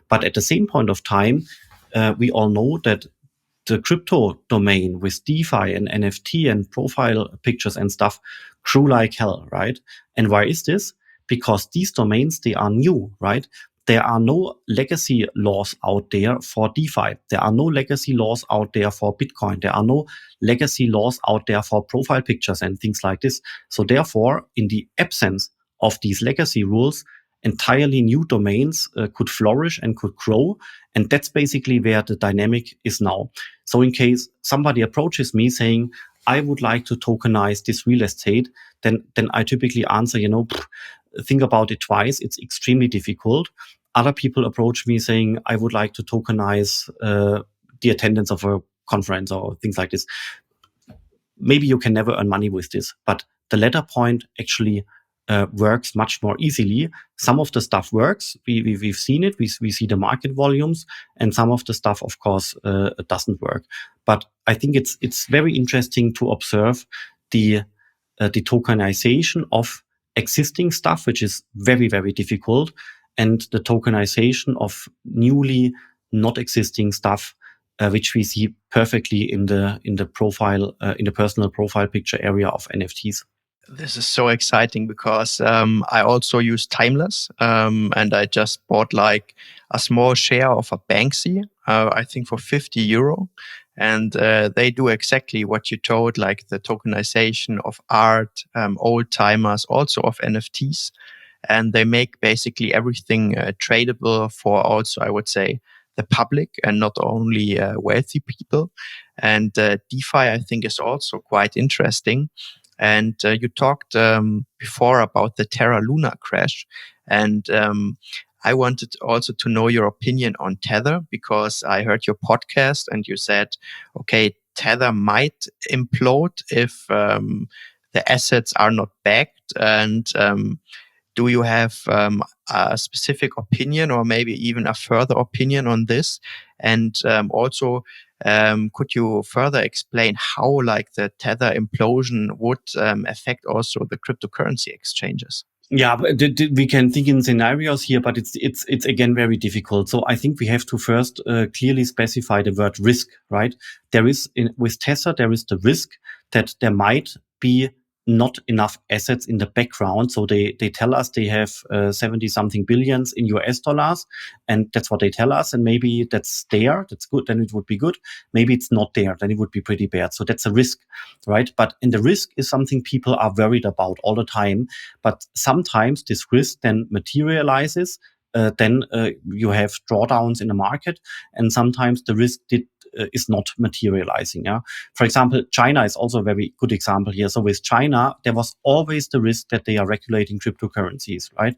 S2: But at the same point of time, we all know that the crypto domain with DeFi and NFT and profile pictures and stuff grew like hell, right? And why is this? Because these domains, they are new, right? there are no legacy laws out there for DeFi. There are no legacy laws out there for Bitcoin. There are no legacy laws out there for profile pictures and things like this. So therefore, in the absence of these legacy rules, entirely new domains could flourish and could grow. And that's basically where the dynamic is now. So in case somebody approaches me saying, I would like to tokenize this real estate, then I typically answer, think about it twice. It's extremely difficult. Other people approach me saying, I would like to tokenize the attendance of a conference or things like this. Maybe you can never earn money with this, but the latter point actually works much more easily. Some of the stuff works. We've seen it. We see the market volumes, and some of the stuff, of course, doesn't work. But I think it's very interesting to observe the tokenization of existing stuff, which is very, very difficult, and the tokenization of newly not existing stuff, which we see perfectly in the profile, in the personal profile picture area of NFTs.
S1: This is so exciting because I also use Timeless, and I just bought like a small share of a Banksy, I think for €50. And they do exactly what you told, like the tokenization of art, old timers, also of NFTs. And they make basically everything tradable for also, I would say, the public and not only wealthy people. And DeFi, I think, is also quite interesting. And you talked before about the Terra Luna crash. And I wanted also to know your opinion on Tether, because I heard your podcast and you said, okay, Tether might implode if the assets are not backed. And do you have a specific opinion or maybe even a further opinion on this? And also, could you further explain how like the Tether implosion would affect also the cryptocurrency exchanges?
S2: Yeah, we can think in scenarios here, but it's again very difficult. So I think we have to first clearly specify the word risk, right? There is with Tether, there is the risk that there might be not enough assets in the background. So they tell us they have 70 something billions in US dollars, and that's what they tell us. And maybe that's there, that's good, then it would be good. Maybe it's not there, then it would be pretty bad. So that's a risk, right? But and the risk is something people are worried about all the time. But sometimes this risk then materializes. Then you have drawdowns in the market, and sometimes the risk is not materializing. Yeah. For example, China is also a very good example here. So with China, there was always the risk that they are regulating cryptocurrencies, right?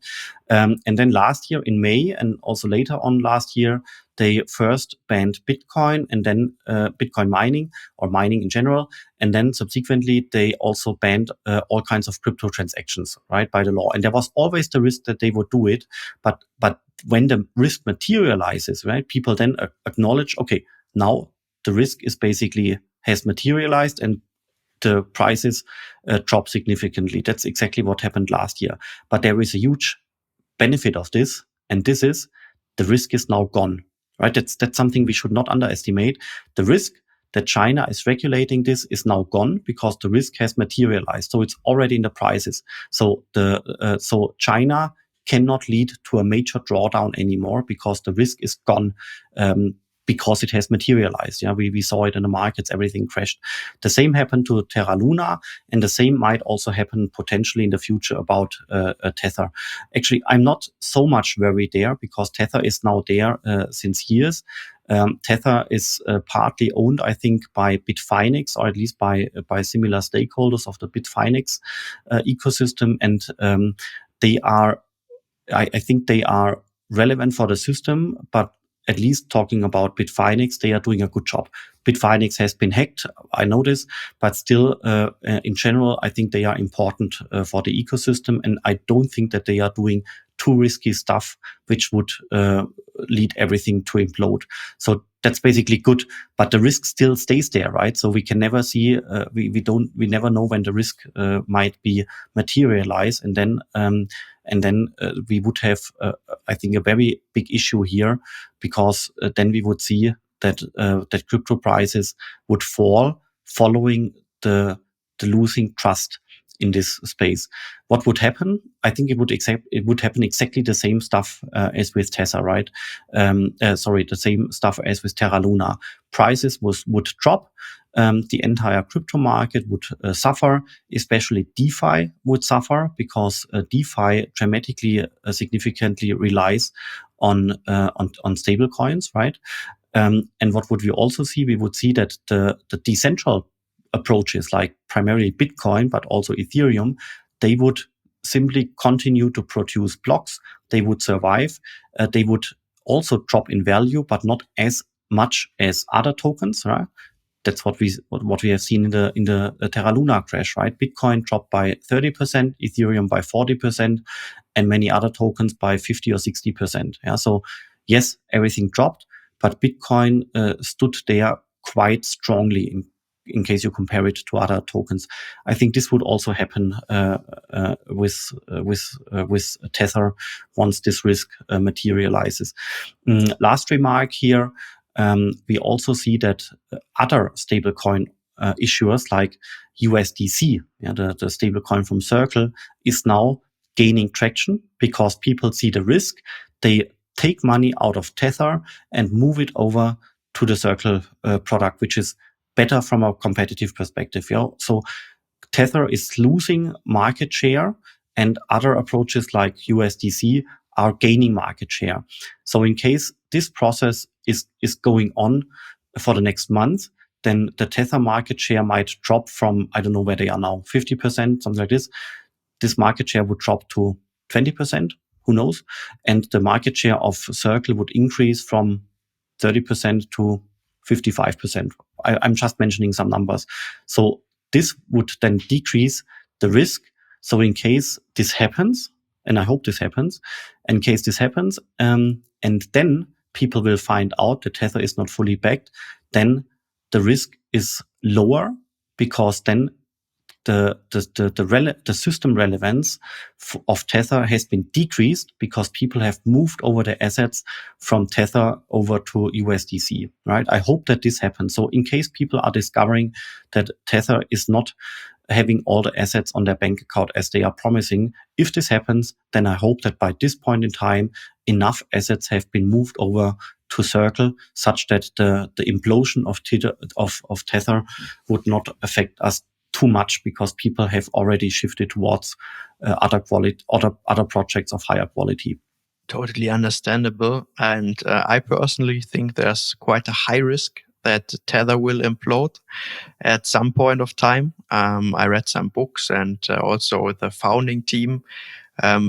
S2: And then last year in May, and also later on last year, they first banned Bitcoin and then Bitcoin mining or mining in general. And then subsequently, they also banned all kinds of crypto transactions, right, by the law. And there was always the risk that they would do it. But when the risk materializes, right, people then acknowledge, okay, now the risk is basically has materialized and the prices drop significantly. That's exactly what happened last year. But there is a huge benefit of this, and this is the risk is now gone, right? That's something we should not underestimate. The risk that China is regulating this is now gone because the risk has materialized. So it's already in the prices. So so China cannot lead to a major drawdown anymore because the risk is gone. Because it has materialized. Yeah, we saw it in the markets, everything crashed. The same happened to Terra Luna, and the same might also happen potentially in the future about Tether. Actually, I'm not so much worried there because Tether is now there since years. Tether is partly owned, I think, by Bitfinex, or at least by similar stakeholders of the Bitfinex ecosystem, and they are, I think, they are relevant for the system, but at least talking about Bitfinex, they are doing a good job. Bitfinex has been hacked, I know this, but still, in general, I think they are important for the ecosystem, and I don't think that they are doing too risky stuff, which would lead everything to implode. So that's basically good, but the risk still stays there, right? So we can never see, we never know when the risk might be materialized, and then we would have, I think, a very big issue here, because then we would see that crypto prices would fall following the losing trust in this space. What would happen? I think it would happen exactly the same stuff as with Tether, right? The same stuff as with Terra Luna. Prices would drop. The entire crypto market would suffer, especially DeFi would suffer because DeFi dramatically, significantly relies on stable coins, right? And what would we also see? We would see that the decentral approaches like primarily Bitcoin, but also Ethereum, they would simply continue to produce blocks. They would survive. They would also drop in value, but not as much as other tokens, right? That's what we have seen in the Terra Luna crash, right? Bitcoin dropped by 30%, Ethereum by 40%, and many other tokens by 50 or 60%. Yeah. So yes, everything dropped, but Bitcoin stood there quite strongly in case you compare it to other tokens. I think this would also happen with Tether once this risk materializes. Last remark here. We also see that other stablecoin issuers like USDC, the stablecoin from Circle, is now gaining traction because people see the risk. They take money out of Tether and move it over to the Circle product, which is better from a competitive perspective. Yeah? So Tether is losing market share and other approaches like USDC are gaining market share. So in case this process is going on for the next month, then the Tether market share might drop from, I don't know where they are now, 50%, something like this. This market share would drop to 20%, who knows? And the market share of Circle would increase from 30% to 55%. I'm just mentioning some numbers. So this would then decrease the risk. So in case this happens, and I hope this happens, in case this happens, and then people will find out that Tether is not fully backed, then the risk is lower because then the system relevance of Tether has been decreased because people have moved over their assets from Tether over to USDC, right? I hope that this happens. So in case people are discovering that Tether is not having all the assets on their bank account as they are promising, if this happens, then I hope that by this point in time, enough assets have been moved over to Circle such that the implosion of Tether would not affect us too much because people have already shifted towards other projects of higher quality.
S1: Totally understandable. And I personally think there's quite a high risk that Tether will implode at some point of time. I read some books, and also the founding team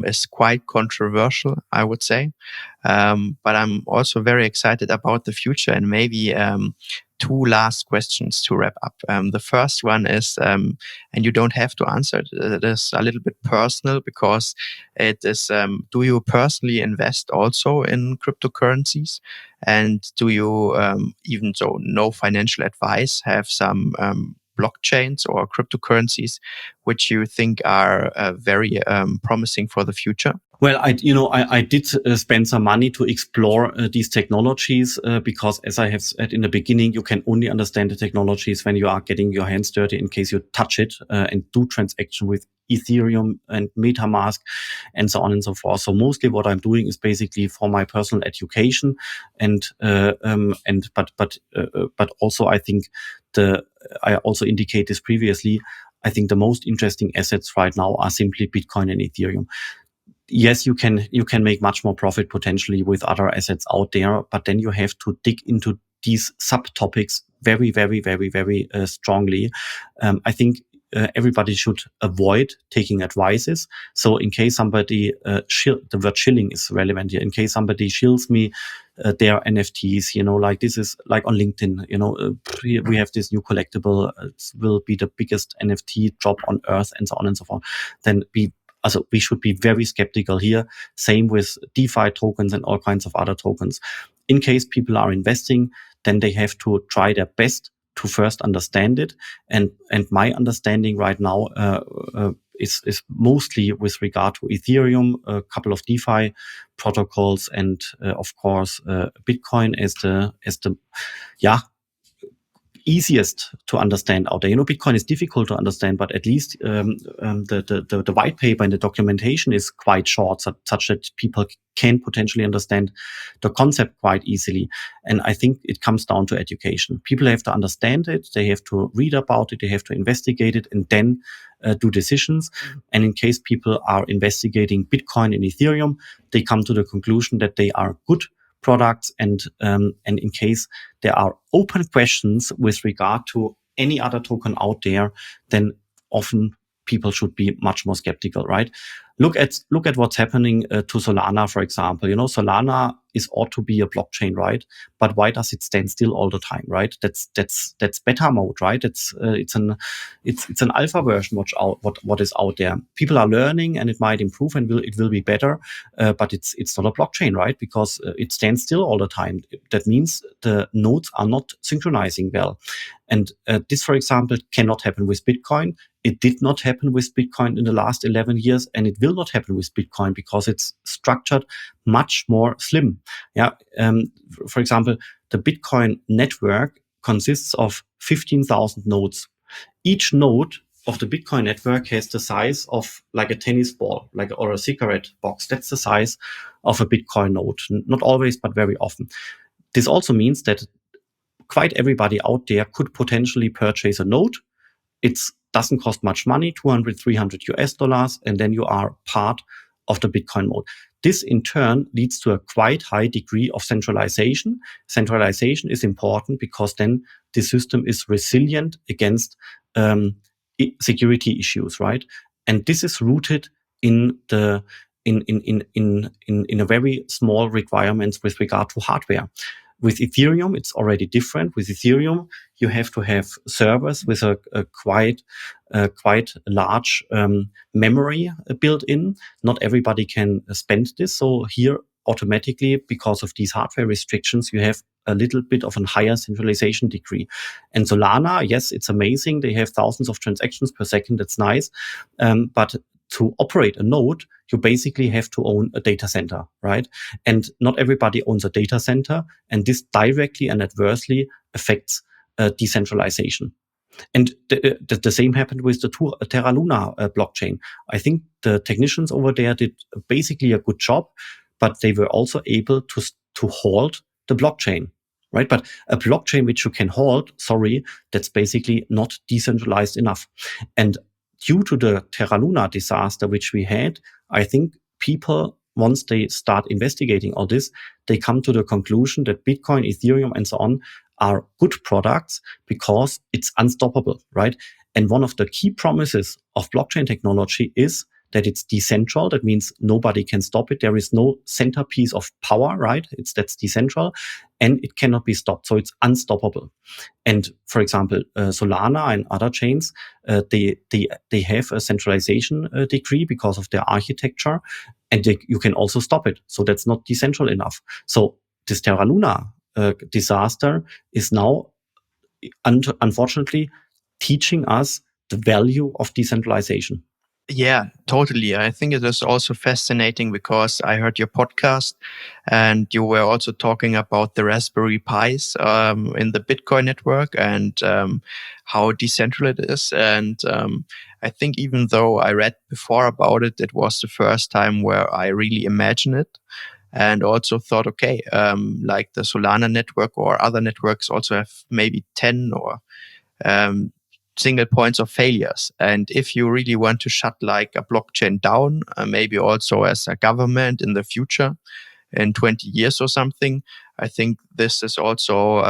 S1: is quite controversial, I would say. But I'm also very excited about the future, and maybe two last questions to wrap up. The first one is, and you don't have to answer it, it is a little bit personal because it is, do you personally invest also in cryptocurrencies? And do you, even though no financial advice, have some blockchains or cryptocurrencies which you think are very promising for the future?
S2: Well, I did spend some money to explore these technologies because, as I have said in the beginning, you can only understand the technologies when you are getting your hands dirty in case you touch it and do transaction with Ethereum and MetaMask and so on and so forth. So mostly what I'm doing is basically for my personal education but also I think I also indicated this previously. I think the most interesting assets right now are simply Bitcoin and Ethereum. Yes, you can make much more profit potentially with other assets out there, but then you have to dig into these subtopics very, very, very, very strongly. I think everybody should avoid taking advices. So in case somebody, the word shilling is relevant here. In case somebody shills me their NFTs, like this is like on LinkedIn, we have this new collectible, it will be the biggest NFT drop on earth and so on and so forth. Then we should be very skeptical here. Same with DeFi tokens and all kinds of other tokens. In case people are investing, then they have to try their best to first understand it. And my understanding right now is mostly with regard to Ethereum, a couple of DeFi protocols, and of course Bitcoin as the easiest to understand out there. Bitcoin is difficult to understand, but at least the white paper and the documentation is quite short, such that people can potentially understand the concept quite easily. And I think it comes down to education. People have to understand it, they have to read about it, they have to investigate it, and then do decisions. And in case people are investigating Bitcoin and Ethereum, they come to the conclusion that they are good products, and in case there are open questions with regard to any other token out there, then often people should be much more skeptical, right? Look at what's happening to Solana, for example. Solana ought to be a blockchain, right? But why does it stand still all the time, right? That's beta mode, right? It's an alpha version. What is out there? People are learning, and it might improve, and it will be better. But it's not a blockchain, right? Because it stands still all the time. That means the nodes are not synchronizing well. And this, for example, cannot happen with Bitcoin. It did not happen with Bitcoin in the last 11 years, and it will not happen with Bitcoin because it's structured much more slim. Yeah. For example, the Bitcoin network consists of 15,000 nodes. Each node of the Bitcoin network has the size of like a tennis ball, or a cigarette box. That's the size of a Bitcoin node. Not always, but very often. This also means that quite everybody out there could potentially purchase a node. It doesn't cost much money, 200, 300 US dollars, and then you are part of the Bitcoin node. This in turn leads to a quite high degree of centralization. Centralization is important because then the system is resilient against security issues, right? And this is rooted in a very small requirements with regard to hardware. With Ethereum, it's already different. With Ethereum, you have to have servers with a quite large memory built in. Not everybody can spend this. So here, automatically, because of these hardware restrictions, you have a little bit of a higher centralization degree. And Solana, yes, it's amazing. They have thousands of transactions per second. That's nice. But to operate a node, you basically have to own a data center, right? And not everybody owns a data center, and this directly and adversely affects decentralization. And the same happened with the Terra Luna blockchain. I think the technicians over there did basically a good job, but they were also able to halt the blockchain, right? But a blockchain which you can halt, that's basically not decentralized enough. And due to the Terra Luna disaster which we had, I think people, once they start investigating all this, they come to the conclusion that Bitcoin, Ethereum, and so on are good products because it's unstoppable, right? And one of the key promises of blockchain technology is that it's decentral. That means nobody can stop it. There is no centerpiece of power, right? That's decentral, and it cannot be stopped. So it's unstoppable. And for example, Solana and other chains, they have a centralization degree because of their architecture, and you can also stop it. So that's not decentral enough. So this Terra Luna disaster is now, unfortunately, teaching us the value of decentralization.
S1: Yeah, totally. I think it is also fascinating because I heard your podcast and you were also talking about the Raspberry Pis in the Bitcoin network and how decentral it is. And I think even though I read before about it, it was the first time where I really imagined it. And also thought, okay, like the Solana network or other networks also have maybe 10 or single points of failures. And if you really want to shut like a blockchain down, maybe also as a government in the future, in 20 years or something, I think this is also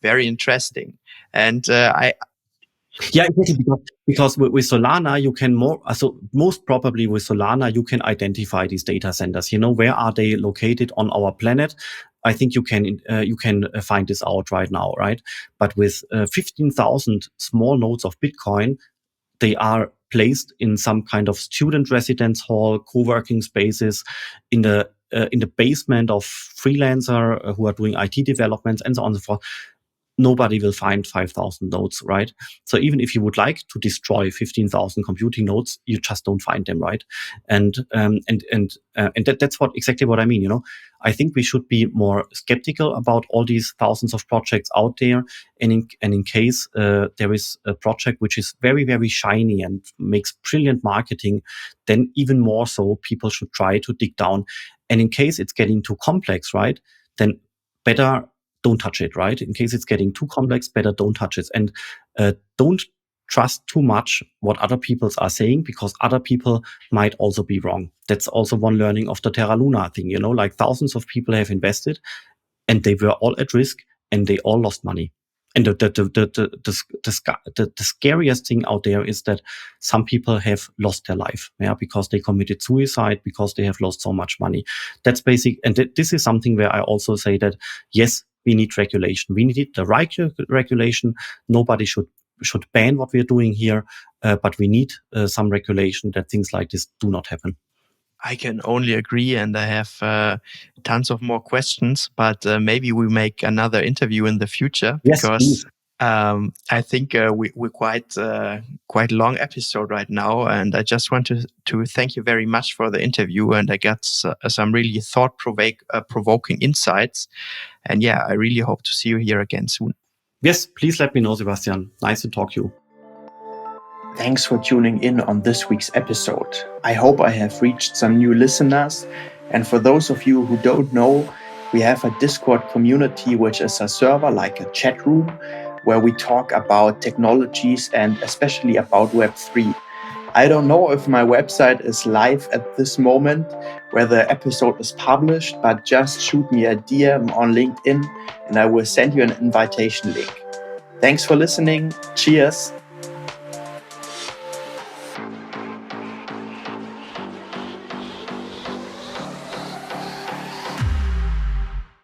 S1: very interesting. And
S2: Yeah, exactly. Because with Solana, you can most probably with Solana, you can identify these data centers. Where are they located on our planet? I think you can find this out right now, right? But with 15,000 small nodes of Bitcoin, they are placed in some kind of student residence hall, co-working spaces, in the basement of freelancer who are doing IT developments, and so on and so forth. nobody will find 5,000 nodes, right? So even if you would like to destroy 15,000 computing nodes, you just don't find them, right? That's exactly what I mean. I think we should be more skeptical about all these thousands of projects out there. And in case there is a project which is very, very shiny and makes brilliant marketing, then even more so, people should try to dig down. And in case it's getting too complex, right, then better don't touch it, right? In case it's getting too complex, better don't touch it. And don't trust too much what other people are saying, because other people might also be wrong. That's also one learning of the Terra Luna thing, like thousands of people have invested and they were all at risk and they all lost money. And the scariest thing out there is that some people have lost their life, because they committed suicide, because they have lost so much money. That's basic. And this is something where I also say that, yes, we need regulation. We need the right regulation. Nobody should ban what we're doing here, but we need some regulation that things like this do not happen.
S1: I can only agree, and I have tons of more questions, but maybe we make another interview in the future, because I think we're quite long episode right now, and I just want to thank you very much for the interview, and I got some really thought-provoking insights, and yeah, I really hope to see you here again soon.
S2: Yes, please let me know, Sebastian. Nice to talk to you.
S1: Thanks for tuning in on this week's episode. I hope I have reached some new listeners. And for those of you who don't know, we have a Discord community, which is a server like a chat room, where we talk about technologies and especially about Web3. I don't know if my website is live at this moment where the episode is published, but just shoot me a DM on LinkedIn and I will send you an invitation link. Thanks for listening. Cheers.